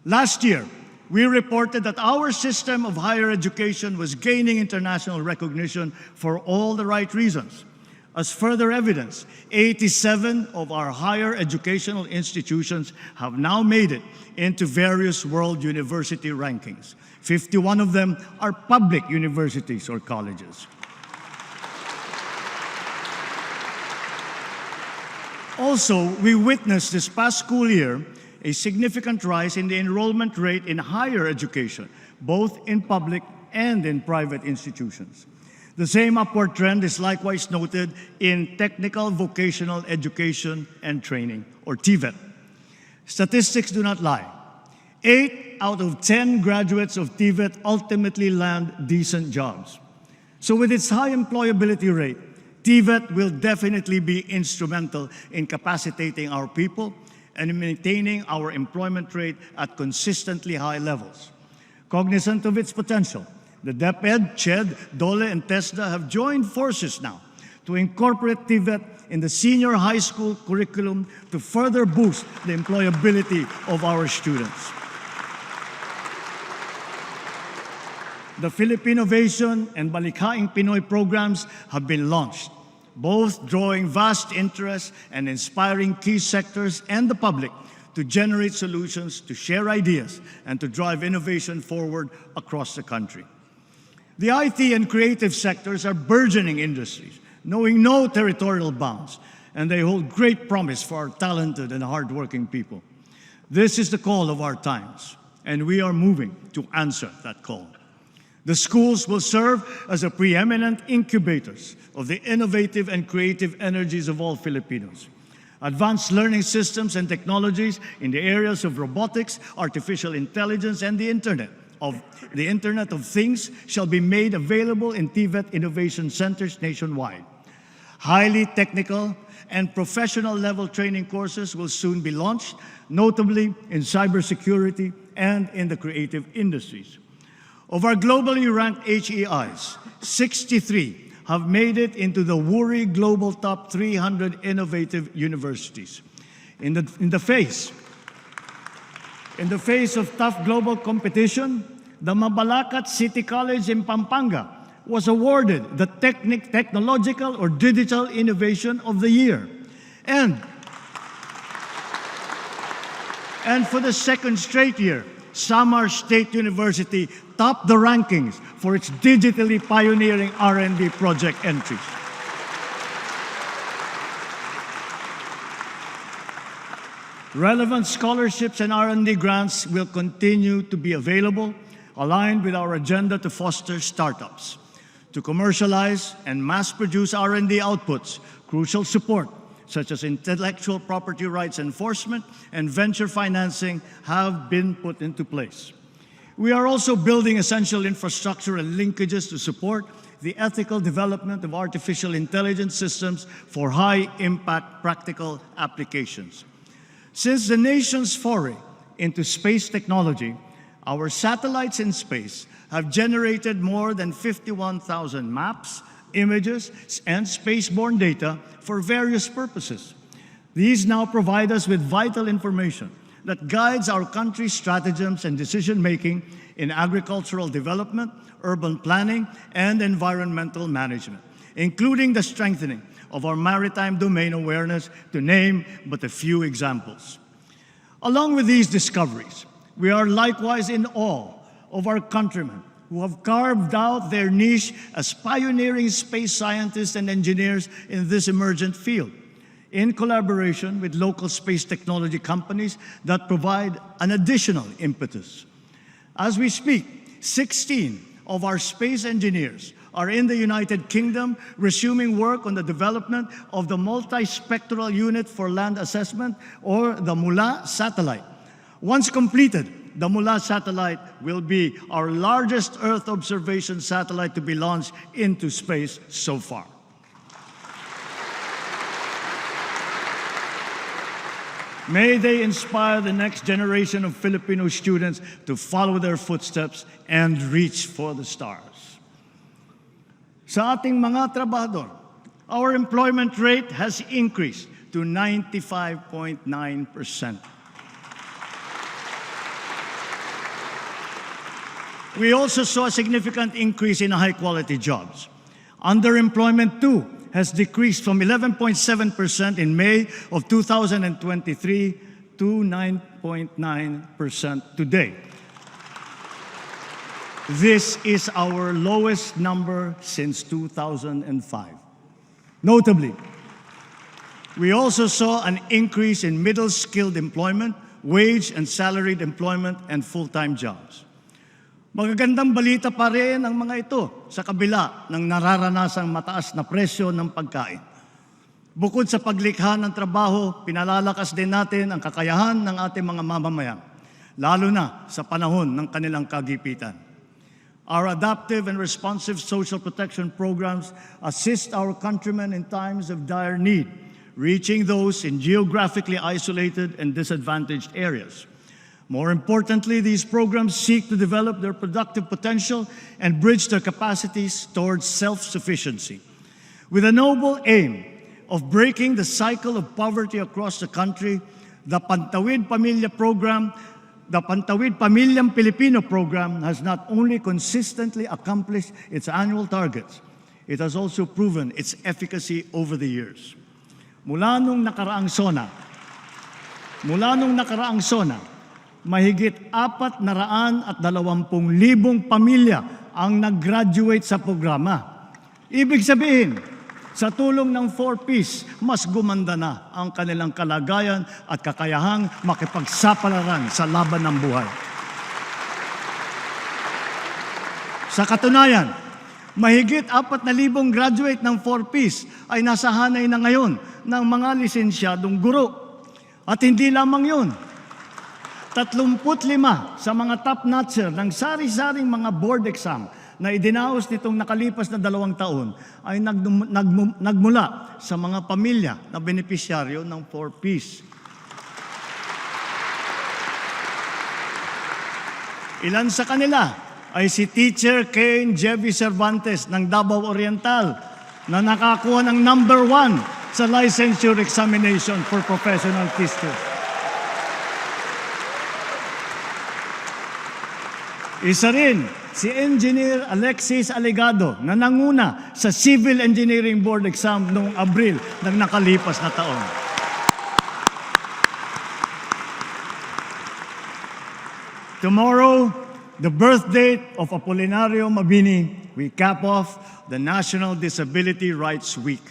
Last year, we reported that our system of higher education was gaining international recognition for all the right reasons. As further evidence, 87 of our higher educational institutions have now made it into various world university rankings. 51 of them are public universities or colleges. Also, we witnessed this past school year a significant rise in the enrollment rate in higher education, both in public and in private institutions. The same upward trend is likewise noted in technical vocational education and training, or TVET. Statistics do not lie. 8 out of 10 graduates of TVET ultimately land decent jobs. So with its high employability rate, TVET will definitely be instrumental in capacitating our people and in maintaining our employment rate at consistently high levels. Cognizant of its potential, the DepEd, CHED, DOLE, and TESDA have joined forces now to incorporate TVET in the senior high school curriculum to further boost the employability of our students. The Philippinovation and Balikhaing Pinoy programs have been launched, both drawing vast interest and inspiring key sectors and the public to generate solutions, to share ideas, and to drive innovation forward across the country. The IT and creative sectors are burgeoning industries, knowing no territorial bounds, and they hold great promise for our talented and hardworking people. This is the call of our times, and we are moving to answer that call. The schools will serve as a preeminent incubators of the innovative and creative energies of all Filipinos. Advanced learning systems and technologies in the areas of robotics, artificial intelligence, and the Internet of Things shall be made available in TVET Innovation Centers nationwide. Highly technical and professional level training courses will soon be launched, notably in cybersecurity and in the creative industries. Of our globally ranked HEIs, 63 have made it into the WURI Global Top 300 Innovative Universities. In the face of tough global competition, the Mabalacat City College in Pampanga was awarded the Technological or Digital Innovation of the Year. And for the second straight year, Samar State University topped the rankings for its digitally pioneering R&D project entries. Relevant scholarships and R&D grants will continue to be available, aligned with our agenda to foster startups. To commercialize and mass-produce R&D outputs, crucial support, such as intellectual property rights enforcement and venture financing, have been put into place. We are also building essential infrastructure and linkages to support the ethical development of artificial intelligence systems for high-impact practical applications. Since the nation's foray into space technology, our satellites in space have generated more than 51,000 maps, images, and spaceborne data for various purposes. These now provide us with vital information that guides our country's stratagems and decision-making in agricultural development, urban planning, and environmental management, including the strengthening of our maritime domain awareness, to name but a few examples. Along with these discoveries, we are likewise in awe of our countrymen who have carved out their niche as pioneering space scientists and engineers in this emergent field, in collaboration with local space technology companies that provide an additional impetus. As we speak, 16 of our space engineers are in the United Kingdom, resuming work on the development of the Multispectral Unit for Land Assessment, or the MULA satellite. Once completed, the MULA satellite will be our largest Earth observation satellite to be launched into space so far. May they inspire the next generation of Filipino students to follow their footsteps and reach for the stars. Sa ating mga trabahador, our employment rate has increased to 95.9%. We also saw a significant increase in high-quality jobs. Underemployment, too, has decreased from 11.7% in May of 2023 to 9.9% today. This is our lowest number since 2005. Notably, we also saw an increase in middle-skilled employment, wage and salaried employment, and full-time jobs. Magagandang balita pa rin ang mga ito sa kabila ng nararanasang mataas na presyo ng pagkain. Bukod sa paglikha ng trabaho, pinalalakas din natin ang kakayahan ng ating mga mamamayan, lalo na sa panahon ng kanilang kagipitan. Our adaptive and responsive social protection programs assist our countrymen in times of dire need, reaching those in geographically isolated and disadvantaged areas. More importantly, these programs seek to develop their productive potential and bridge their capacities towards self-sufficiency. With a noble aim of breaking the cycle of poverty across the country, the Pantawid Pamilyang Pilipino program has not only consistently accomplished its annual targets, it has also proven its efficacy over the years. Mula nung nakaraang SONA, mahigit 420,000 pamilya ang nag-graduate sa programa. Ibig sabihin, sa tulong ng 4Ps, mas gumanda na ang kanilang kalagayan at kakayahang makipagsapalaran sa laban ng buhay. Sa katunayan, mahigit 4,000 graduate ng 4Ps ay nasa hanay na ngayon ng mga lisensyadong guro. At hindi lamang yun, 35 sa mga top-notcher ng sari-saring mga board exam na idinaos nitong nakalipas na 2 taon ay nagmula sa mga pamilya na benepisyaryo ng 4Ps. Ilan sa kanila ay si Teacher Kane Jevy Cervantes ng Davao Oriental na nakakuha ng number 1 sa licensure examination for professional teachers. Isa rin si Engineer Alexis Alegado na nanguna sa Civil Engineering Board exam noong Abril ng nakalipas na taon. Tomorrow, the birth date of Apolinario Mabini, we cap off the National Disability Rights Week.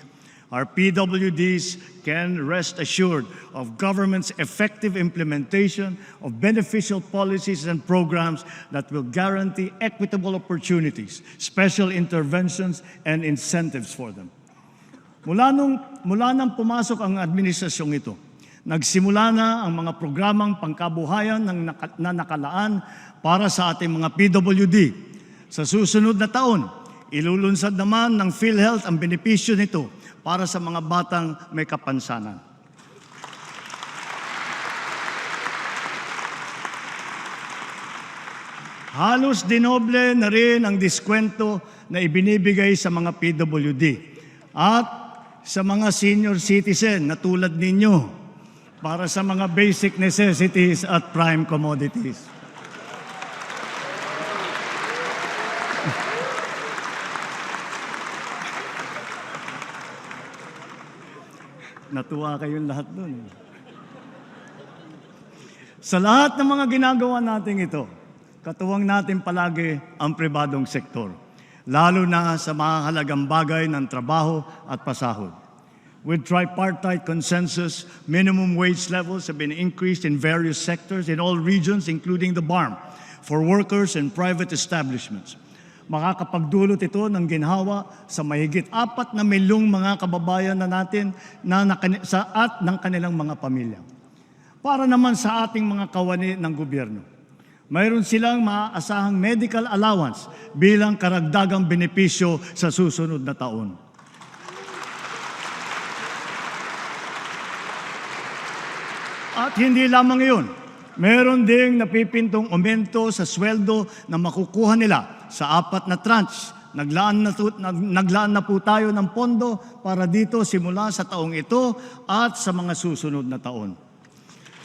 Our PWDs can rest assured of government's effective implementation of beneficial policies and programs that will guarantee equitable opportunities, special interventions, and incentives for them. Mula nang pumasok ang administrasyong ito, nagsimula na ang mga programang pangkabuhayan na nakalaan para sa ating mga PWD. Sa susunod na taon, ilulunsad naman ng PhilHealth ang benepisyo nito para sa mga batang may kapansanan. Halos dinoble na rin ang diskwento na ibinibigay sa mga PWD at sa mga senior citizen na tulad ninyo para sa mga basic necessities at prime commodities. Natuwa kayong lahat doon. Sa lahat ng mga ginagawa natin ito, katuwang natin palagi ang pribadong sektor, lalo na sa mahalagang bagay ng trabaho at pasahod. With tripartite consensus, minimum wage levels have been increased in various sectors in all regions, including the BARM, for workers and private establishments. Makakapagdulot ito ng ginhawa sa mahigit 4 na milyong mga kababayan na natin at ng kanilang mga pamilya. Para naman sa ating mga kawani ng gobyerno, mayroon silang maaasahang medical allowance bilang karagdagang benepisyo sa susunod na taon. At hindi lamang iyon, meron ding napipintong aumento sa sweldo na makukuha nila sa 4 na tranche. Naglaan na po tayo ng pondo para dito simula sa taong ito at sa mga susunod na taon.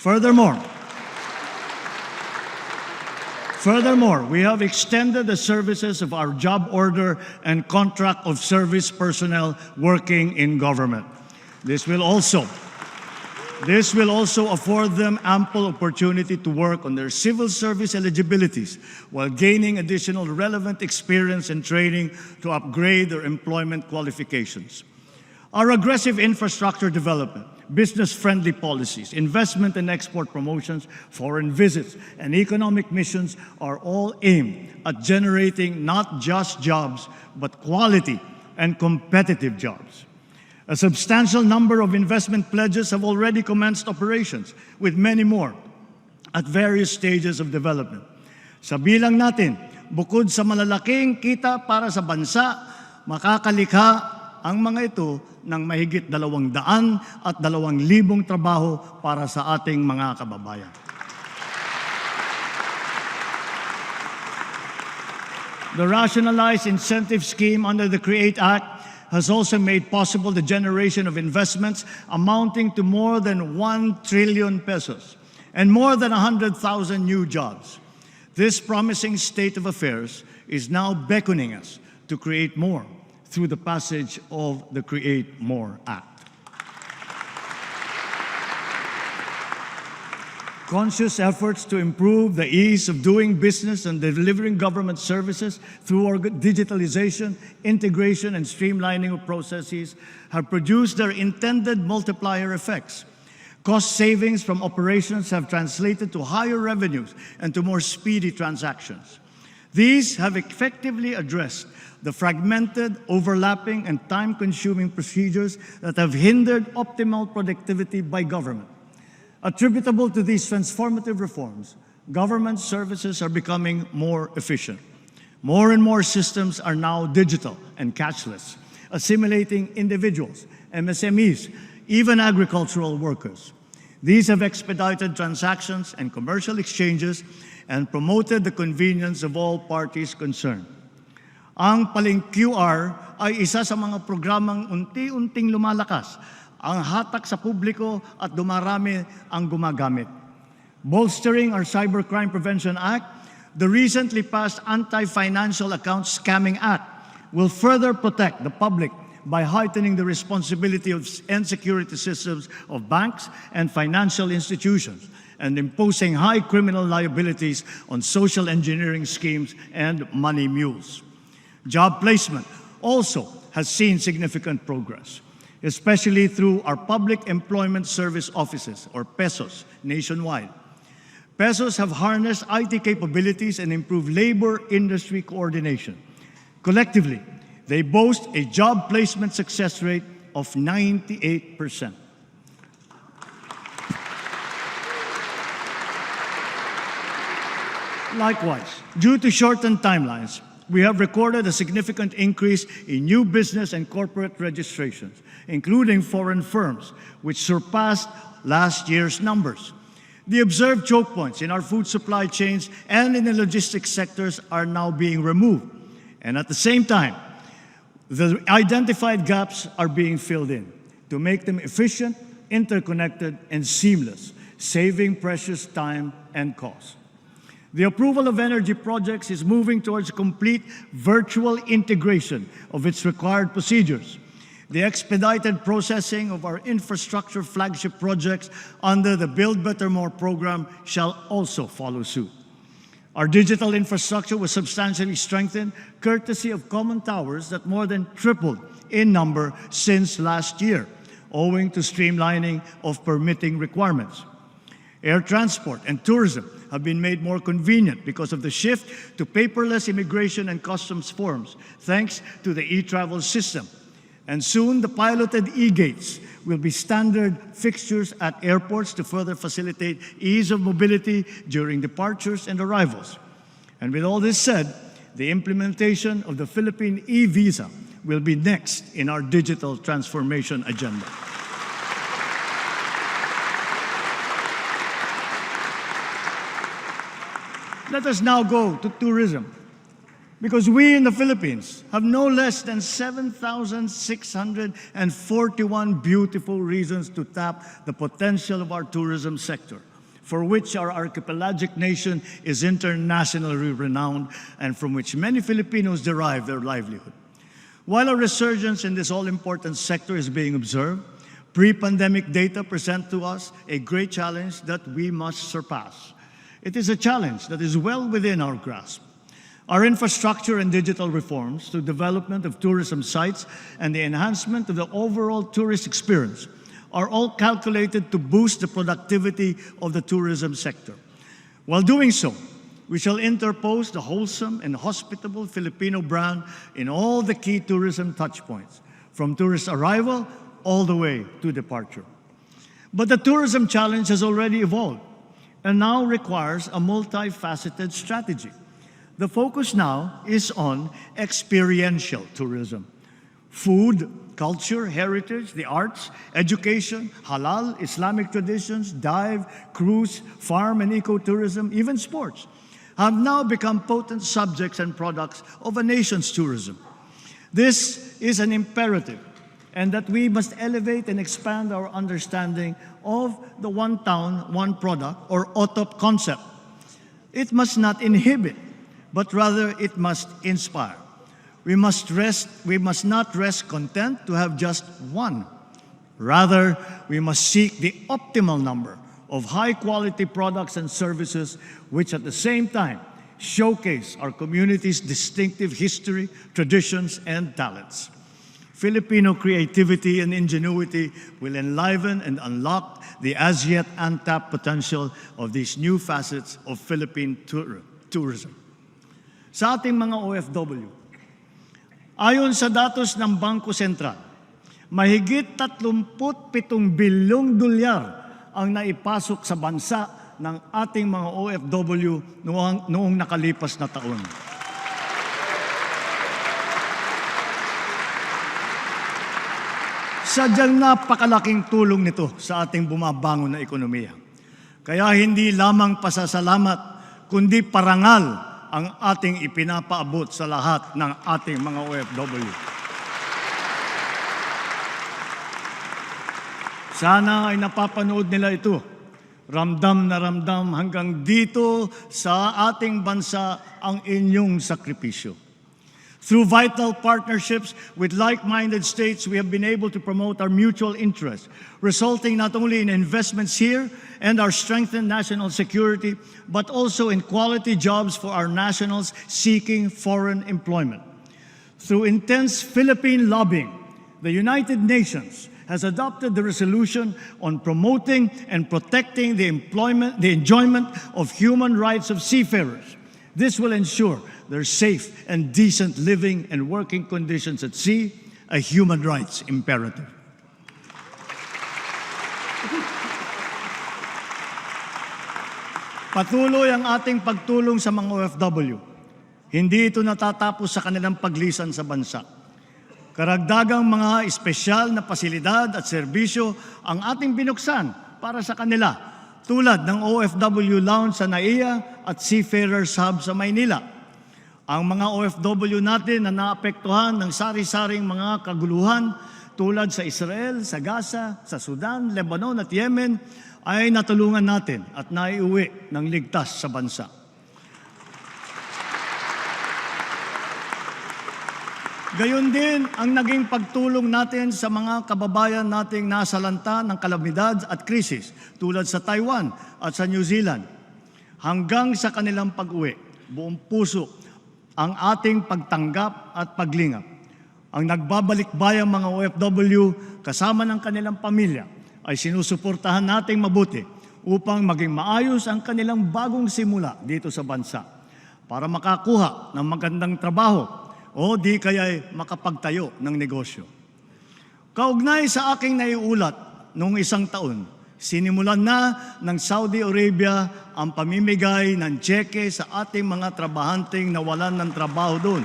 Furthermore, we have extended the services of our job order and contract of service personnel working in government. This will also afford them ample opportunity to work on their civil service eligibilities while gaining additional relevant experience and training to upgrade their employment qualifications. Our aggressive infrastructure development, business-friendly policies, investment and export promotions, foreign visits, and economic missions are all aimed at generating not just jobs, but quality and competitive jobs. A substantial number of investment pledges have already commenced operations, with many more at various stages of development. Sa bilang natin, bukod sa malalaking kita para sa bansa, makakalikha ang mga ito ng mahigit 200,000 trabaho para sa ating mga kababayan. The rationalized incentive scheme under the CREATE Act has also made possible the generation of investments amounting to more than 1 trillion pesos and more than 100,000 new jobs. This promising state of affairs is now beckoning us to create more through the passage of the Create More Act. Conscious efforts to improve the ease of doing business and delivering government services through digitalization, integration, and streamlining of processes have produced their intended multiplier effects. Cost savings from operations have translated to higher revenues and to more speedy transactions. These have effectively addressed the fragmented, overlapping, and time-consuming procedures that have hindered optimal productivity by government. Attributable to these transformative reforms, government services are becoming more efficient. More and more systems are now digital and cashless, assimilating individuals, MSMEs, even agricultural workers. These have expedited transactions and commercial exchanges and promoted the convenience of all parties concerned. Ang Paling QR ay isa sa mga programang unti-unting lumalakas, ang hatak sa publiko at dumarami ang gumagamit. Bolstering our Cybercrime Prevention Act, the recently passed Anti-Financial Account Scamming Act will further protect the public by heightening the responsibility and security systems of banks and financial institutions and imposing high criminal liabilities on social engineering schemes and money mules. Job placement also has seen significant progress, especially through our Public Employment Service Offices, or PESOs, nationwide. PESOs have harnessed IT capabilities and improved labor-industry coordination. Collectively, they boast a job placement success rate of 98%. Likewise, due to shortened timelines, we have recorded a significant increase in new business and corporate registrations, including foreign firms, which surpassed last year's numbers. The observed choke points in our food supply chains and in the logistics sectors are now being removed. And at the same time, the identified gaps are being filled in to make them efficient, interconnected, and seamless, saving precious time and cost. The approval of energy projects is moving towards complete virtual integration of its required procedures. The expedited processing of our infrastructure flagship projects under the Build Better More program shall also follow suit. Our digital infrastructure was substantially strengthened courtesy of common towers that more than tripled in number since last year, owing to streamlining of permitting requirements. Air transport and tourism have been made more convenient because of the shift to paperless immigration and customs forms, thanks to the e-travel system. And soon, the piloted e-gates will be standard fixtures at airports to further facilitate ease of mobility during departures and arrivals. And with all this said, the implementation of the Philippine e-visa will be next in our digital transformation agenda. Let us now go to tourism, because we in the Philippines have no less than 7,641 beautiful reasons to tap the potential of our tourism sector, for which our archipelagic nation is internationally renowned and from which many Filipinos derive their livelihood. While a resurgence in this all-important sector is being observed, pre-pandemic data present to us a great challenge that we must surpass. It is a challenge that is well within our grasp. Our infrastructure and digital reforms through development of tourism sites and the enhancement of the overall tourist experience are all calculated to boost the productivity of the tourism sector. While doing so, we shall interpose the wholesome and hospitable Filipino brand in all the key tourism touchpoints, from tourist arrival all the way to departure. But the tourism challenge has already evolved and now requires a multifaceted strategy. The focus now is on experiential tourism. Food, culture, heritage, the arts, education, halal, Islamic traditions, dive, cruise, farm and ecotourism, even sports, have now become potent subjects and products of a nation's tourism. This is an imperative, and that we must elevate and expand our understanding of the one town, one product, or OTOP concept. It must not inhibit, but rather it must inspire. We must not rest content to have just one. Rather, we must seek the optimal number of high-quality products and services which at the same time showcase our community's distinctive history, traditions, and talents. Filipino creativity and ingenuity will enliven and unlock the as yet untapped potential of these new facets of Philippine tourism. Sa ating mga OFW, ayon sa datos ng Bangko Sentral, mahigit 37 bilyong dolyar ang naipasok sa bansa ng ating mga OFW noong nakalipas na taon. Sadyang napakalaking tulong nito sa ating bumabangon na ekonomiya. Kaya hindi lamang pasasalamat, kundi parangal ang ating ipinapaabot sa lahat ng ating mga OFW. Sana ay napapanood nila ito. Ramdam na ramdam hanggang dito sa ating bansa ang inyong sakripisyo. Through vital partnerships with like-minded states, we have been able to promote our mutual interests, resulting not only in investments here and our strengthened national security, but also in quality jobs for our nationals seeking foreign employment. Through intense Philippine lobbying, the United Nations has adopted the resolution on promoting and protecting the enjoyment of human rights of seafarers. This will ensure their safe and decent living and working conditions at sea, a human rights imperative. Patuloy ang ating pagtulong sa mga OFW. Hindi ito natatapos sa kanilang paglisan sa bansa. Karagdagang mga espesyal na pasilidad at serbisyo ang ating binuksan para sa kanila, tulad ng OFW Lounge sa NAIA at Seafarers Hub sa Maynila. Ang mga OFW natin na naapektuhan ng sari-saring mga kaguluhan tulad sa Israel, sa Gaza, sa Sudan, Lebanon at Yemen ay natulungan natin at naiuwi ng ligtas sa bansa. Gayon din ang naging pagtulong natin sa mga kababayan nating nasalanta ng kalamidad at krisis tulad sa Taiwan at sa New Zealand. Hanggang sa kanilang pag-uwi, buong puso ang ating pagtanggap at paglingap. Ang nagbabalik-bayang mga OFW kasama ng kanilang pamilya ay sinusuportahan nating mabuti upang maging maayos ang kanilang bagong simula dito sa bansa para makakuha ng magandang trabaho o di kaya'y makapagtayo ng negosyo. Kaugnay sa aking naiulat noong isang taon, sinimulan na ng Saudi Arabia ang pamimigay ng tseke sa ating mga trabahanteng nawalan ng trabaho doon.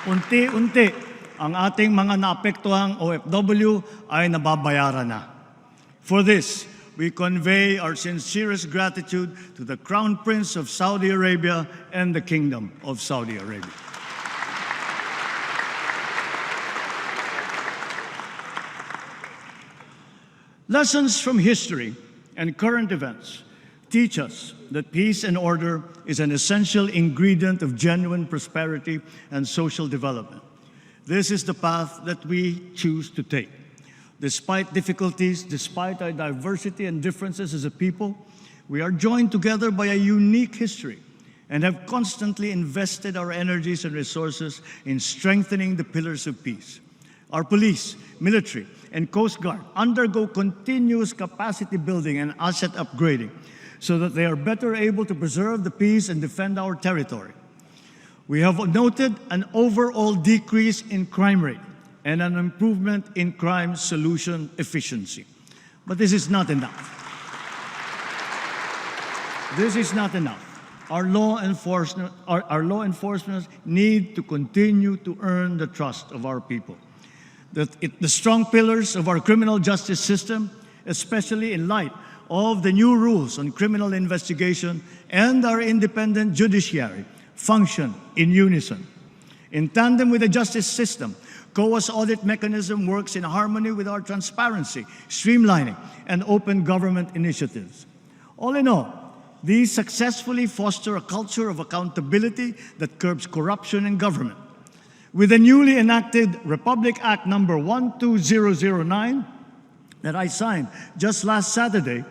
Unti-unti, ang ating mga naapektuhang OFW ay nababayaran na. For this, we convey our sincerest gratitude to the Crown Prince of Saudi Arabia and the Kingdom of Saudi Arabia. Lessons from history and current events teach us that peace and order is an essential ingredient of genuine prosperity and social development. This is the path that we choose to take. Despite difficulties, despite our diversity and differences as a people, we are joined together by a unique history and have constantly invested our energies and resources in strengthening the pillars of peace. Our police, military, and Coast Guard undergo continuous capacity building and asset upgrading so that they are better able to preserve the peace and defend our territory. We have noted an overall decrease in crime rate and an improvement in crime solution efficiency. But this is not enough. This is not enough. Our law enforcement need to continue to earn the trust of our people. The strong pillars of our criminal justice system, especially in light of the new rules on criminal investigation and our independent judiciary, function in unison. In tandem with the justice system, COA's audit mechanism works in harmony with our transparency, streamlining, and open government initiatives. All in all, these successfully foster a culture of accountability that curbs corruption in government. With the newly enacted Republic Act number 12009 that I signed just last Saturday,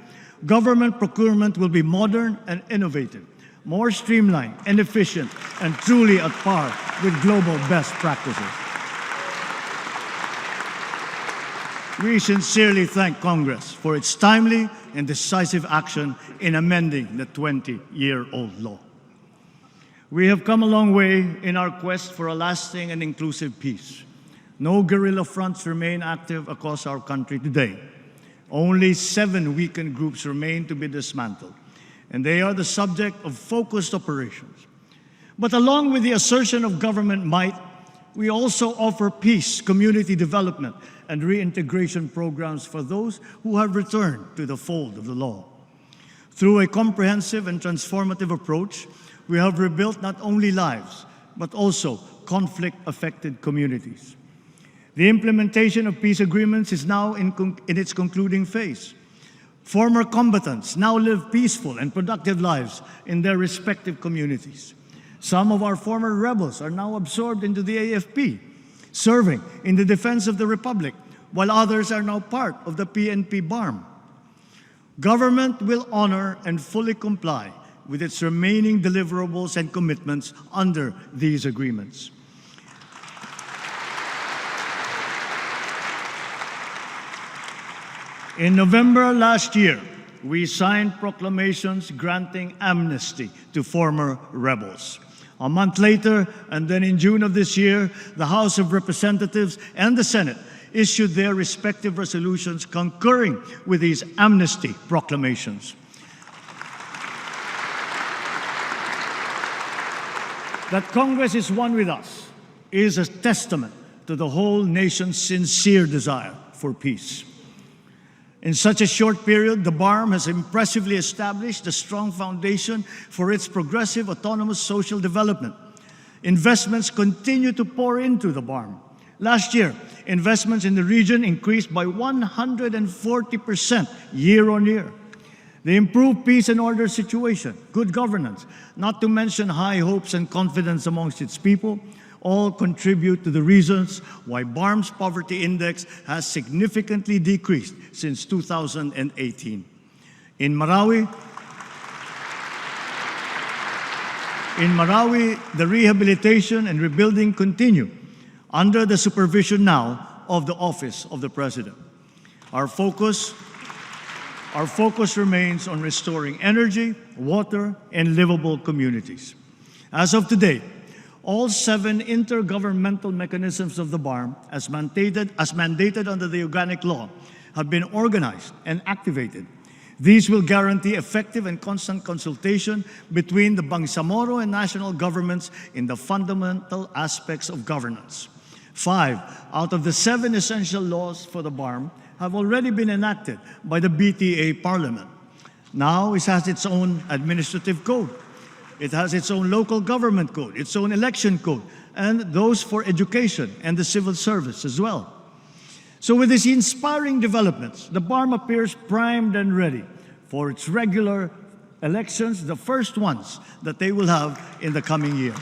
government procurement will be modern and innovative, more streamlined and efficient, and truly at par with global best practices. We sincerely thank Congress for its timely and decisive action in amending the 20-year-old law. We have come a long way in our quest for a lasting and inclusive peace. No guerrilla fronts remain active across our country today. Only 7 weakened groups remain to be dismantled, and they are the subject of focused operations. But along with the assertion of government might, we also offer peace, community development, and reintegration programs for those who have returned to the fold of the law. Through a comprehensive and transformative approach, we have rebuilt not only lives, but also conflict-affected communities. The implementation of peace agreements is now in its concluding phase. Former combatants now live peaceful and productive lives in their respective communities. Some of our former rebels are now absorbed into the AFP, serving in the defense of the Republic, while others are now part of the PNP BARM. Government will honor and fully comply with its remaining deliverables and commitments under these agreements. In November last year, we signed proclamations granting amnesty to former rebels. A month later, and then in June of this year, the House of Representatives and the Senate issued their respective resolutions concurring with these amnesty proclamations. That Congress is one with us is a testament to the whole nation's sincere desire for peace. In such a short period, the BARM has impressively established a strong foundation for its progressive, autonomous social development. Investments continue to pour into the BARM. Last year, investments in the region increased by 140% year-on-year. The improved peace and order situation, good governance, not to mention high hopes and confidence amongst its people, all contribute to the reasons why BARM's poverty index has significantly decreased since 2018. In Marawi, the rehabilitation and rebuilding continue under the supervision now of the Office of the President. Our focus remains on restoring energy, water, and livable communities. As of today, all 7 intergovernmental mechanisms of the BARM, as mandated under the organic law, have been organized and activated. These will guarantee effective and constant consultation between the Bangsamoro and national governments in the fundamental aspects of governance. 5 out of the 7 essential laws for the BARM have already been enacted by the BTA Parliament. Now it has its own administrative code. It has its own local government code, its own election code, and those for education and the civil service as well. So with these inspiring developments, the BARM appears primed and ready for its regular elections, the first ones that they will have in the coming year.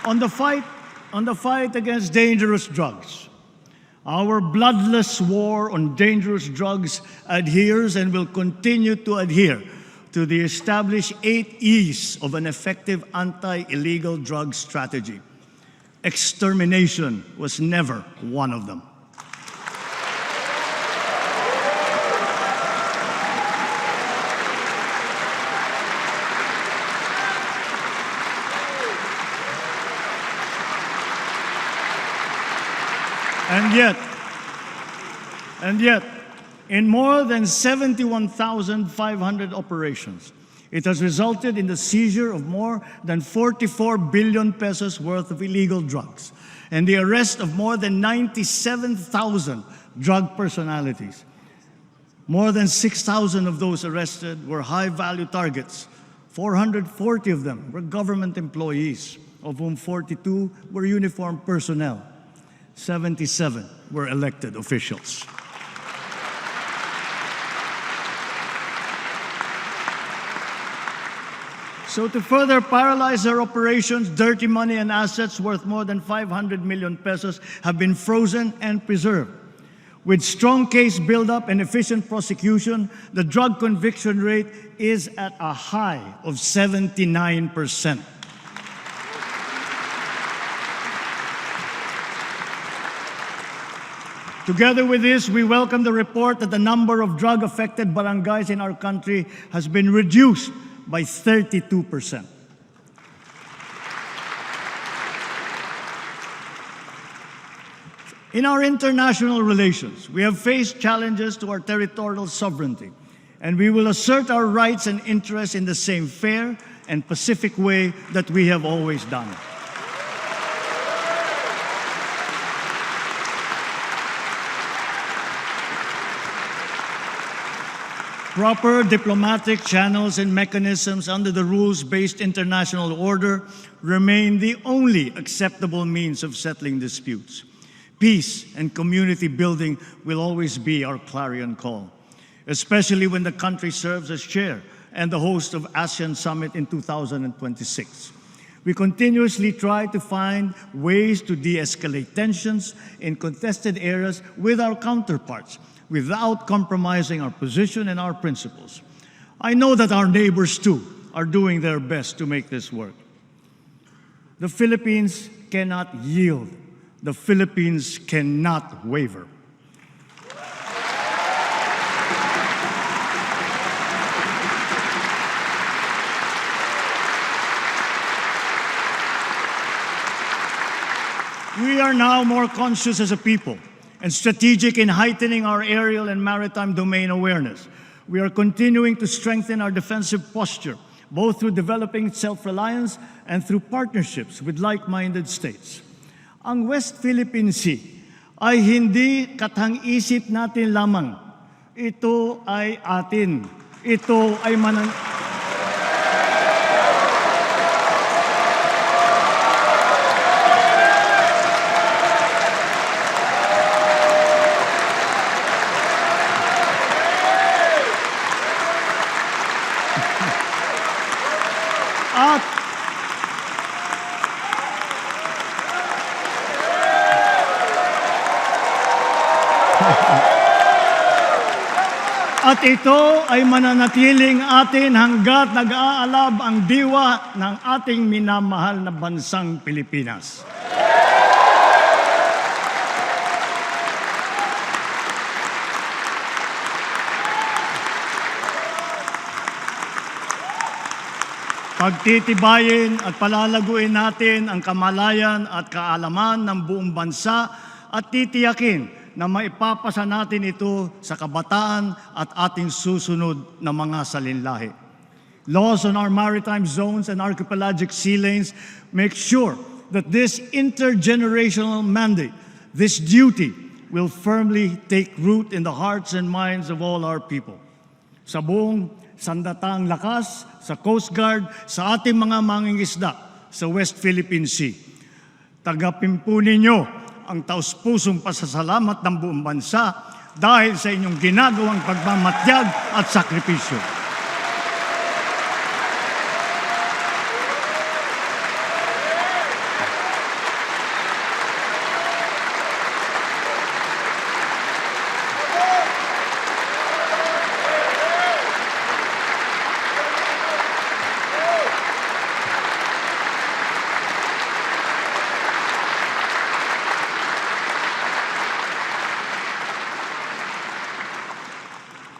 On the fight against dangerous drugs, our bloodless war on dangerous drugs adheres and will continue to adhere to the established 8 E's of an effective anti-illegal drug strategy. Extermination was never one of them. And yet, in more than 71,500 operations, it has resulted in the seizure of more than 44 billion pesos worth of illegal drugs and the arrest of more than 97,000 drug personalities. More than 6,000 of those arrested were high-value targets. 440 of them were government employees, of whom 42 were uniformed personnel. 77 were elected officials. So to further paralyze their operations, dirty money and assets worth more than 500 million pesos have been frozen and preserved. With strong case buildup and efficient prosecution, the drug conviction rate is at a high of 79%. Together with this, we welcome the report that the number of drug-affected barangays in our country has been reduced by 32%. In our international relations, we have faced challenges to our territorial sovereignty, and we will assert our rights and interests in the same fair and pacific way that we have always done. Proper diplomatic channels and mechanisms under the rules-based international order remain the only acceptable means of settling disputes. Peace and community building will always be our clarion call, especially when the country serves as chair and the host of ASEAN Summit in 2026. We continuously try to find ways to de-escalate tensions in contested areas with our counterparts without compromising our position and our principles. I know that our neighbors too are doing their best to make this work. The Philippines cannot yield. The Philippines cannot waver. We are now more conscious as a people and strategic in heightening our aerial and maritime domain awareness. We are continuing to strengthen our defensive posture, both through developing self-reliance and through partnerships with like-minded states. Ang West Philippine Sea ay hindi kathang-isip natin lamang. Ito ay atin. Ito ay At ito ay mananatiling atin hanggat nag-aalab ang diwa ng ating minamahal na bansang Pilipinas. Pagtitibayin at palalaguin natin ang kamalayan at kaalaman ng buong bansa at titiyakin na maipapasa natin ito sa kabataan at ating susunod na mga salinlahi. Laws on our maritime zones and archipelagic sea lanes make sure that this intergenerational mandate, this duty, will firmly take root in the hearts and minds of all our people. Sa buong sandatang lakas, sa Coast Guard, sa ating mga mangingisda sa West Philippine Sea. Tagapin po ninyo ang taus-pusong pasasalamat ng buong bansa dahil sa inyong ginagawang pagmamatyag at sakripisyo.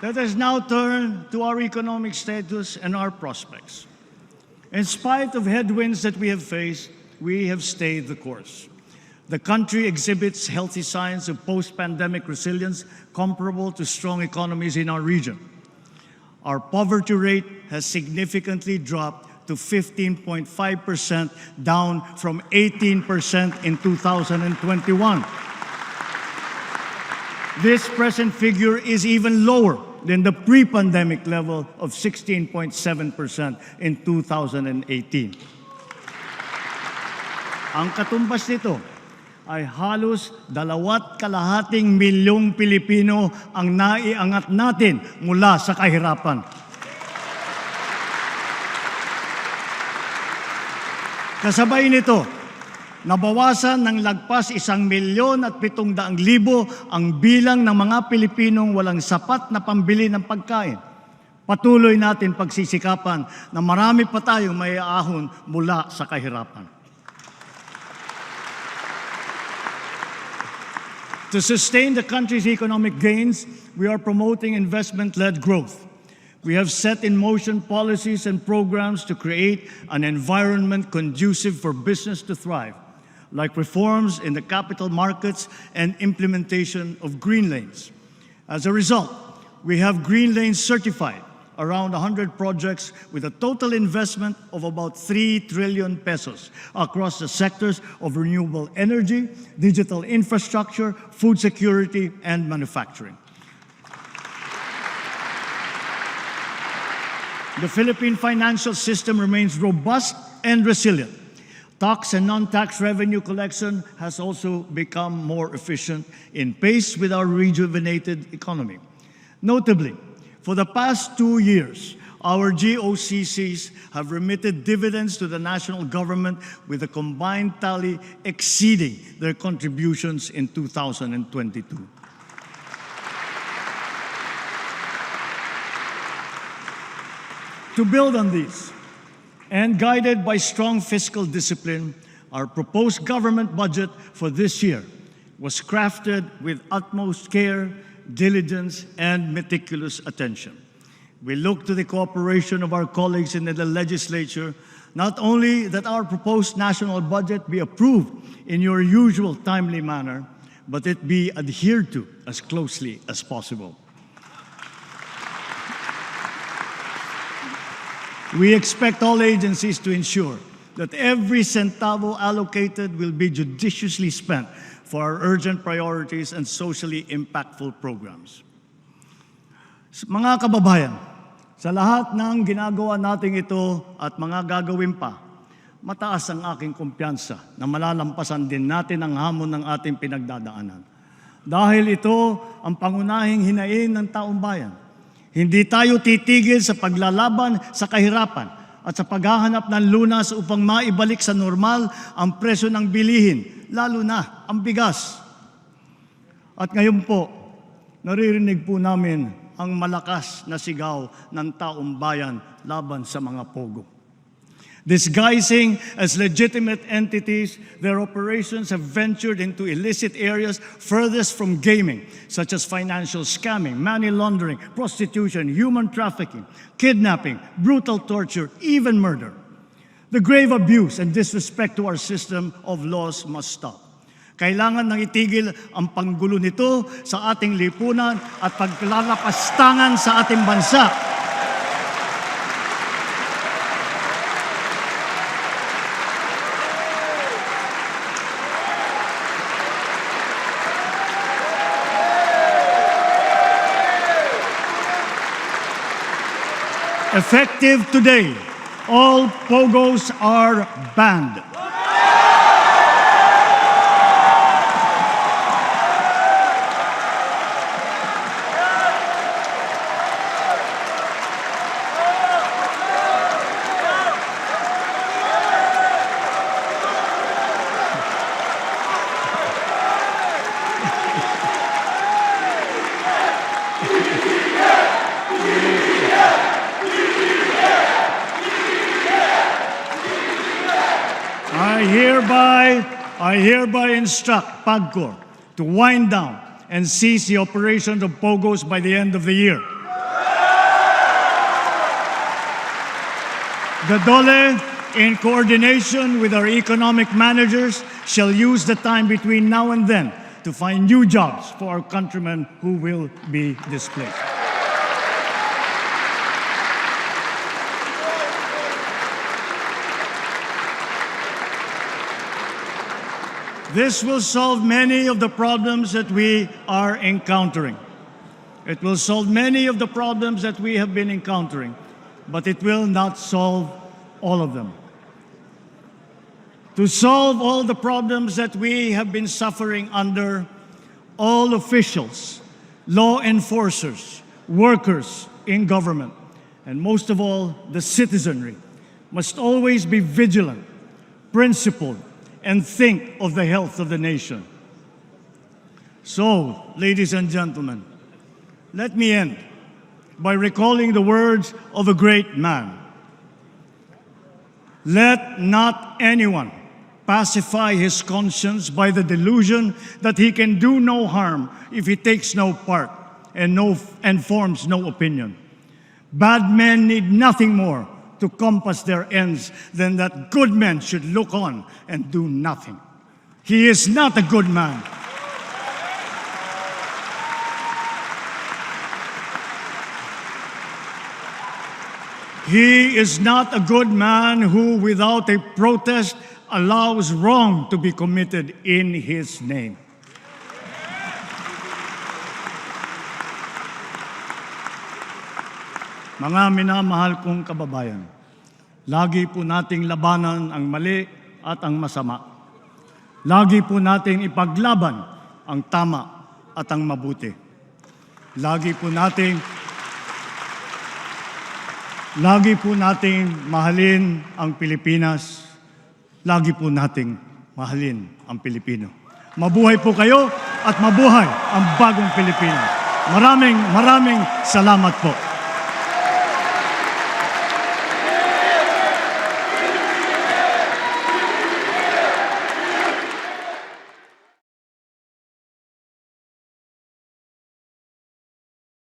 Let us now turn to our economic status and our prospects. In spite of headwinds that we have faced, we have stayed the course. The country exhibits healthy signs of post-pandemic resilience comparable to strong economies in our region. Our poverty rate has significantly dropped to 15.5%, down from 18% in 2021. This present figure is even lower than the pre-pandemic level of 16.7% in 2018. Ang katumbas nito ay halos 2.5 milyong Pilipino ang naiangat natin mula sa kahirapan. Kasabay nito, nabawasan ng lagpas 1,700,000 ang bilang ng mga Pilipinong walang sapat na pambili ng pagkain. Patuloy natin pagsisikapan na marami pa tayong maiaahon mula sa kahirapan. To sustain the country's economic gains, we are promoting investment-led growth. We have set in motion policies and programs to create an environment conducive for business to thrive, like reforms in the capital markets and implementation of green lanes. As a result, we have green lanes certified, around 100 projects with a total investment of about 3 trillion pesos across the sectors of renewable energy, digital infrastructure, food security, and manufacturing. The Philippine financial system remains robust and resilient. Tax and non-tax revenue collection has also become more efficient in pace with our rejuvenated economy. Notably, for the past 2 years, our GOCCs have remitted dividends to the national government with a combined tally exceeding their contributions in 2022. To build on these, and guided by strong fiscal discipline, our proposed government budget for this year was crafted with utmost care, diligence, and meticulous attention. We look to the cooperation of our colleagues in the legislature, not only that our proposed national budget be approved in your usual timely manner, but it be adhered to as closely as possible. We expect all agencies to ensure that every centavo allocated will be judiciously spent for our urgent priorities and socially impactful programs. Mga kababayan, sa lahat ng ginagawa natin ito at mga gagawin pa, mataas ang aking kumpiyansa na malalampasan din natin ang hamon ng ating pinagdadaanan. Dahil ito ang pangunahing hinaing ng taong bayan. Hindi tayo titigil sa paglalaban sa kahirapan at sa paghahanap ng lunas upang maibalik sa normal ang presyo ng bilihin, lalo na ang bigas. At ngayon po, naririnig po namin ang malakas na sigaw ng taong bayan laban sa mga pogo. Disguising as legitimate entities, their operations have ventured into illicit areas furthest from gaming, such as financial scamming, money laundering, prostitution, human trafficking, kidnapping, brutal torture, even murder. The grave abuse and disrespect to our system of laws must stop. Kailangan nang itigil ang panggulo nito sa ating lipunan at paglalakastangan sa ating bansa. Effective today, all pogos are banned. I hereby instruct PAGCOR to wind down and cease the operation of POGOs by the end of the year. The DOLE in coordination with our economic managers, shall use the time between now and then to find new jobs for our countrymen who will be displaced. This will solve many of the problems that we are encountering. It will solve many of the problems that we have been encountering, but it will not solve all of them. To solve all the problems that we have been suffering under, all officials, law enforcers, workers in government, and most of all, the citizenry, must always be vigilant, principled, and think of the health of the nation. So, ladies and gentlemen, let me end by recalling the words of a great man. Let not anyone pacify his conscience by the delusion that he can do no harm if he takes no part and forms no opinion. Bad men need nothing more to compass their ends than that good men should look on and do nothing. He is not a good man. He is not a good man who, without a protest, allows wrong to be committed in his name. Mga minamahal kong kababayan, lagi po nating labanan ang mali at ang masama. Lagi po nating ipaglaban ang tama at ang mabuti. Lagi po nating mahalin ang Pilipinas. Lagi po nating mahalin ang Pilipino. Mabuhay po kayo at mabuhay ang bagong Pilipinas. Maraming salamat po.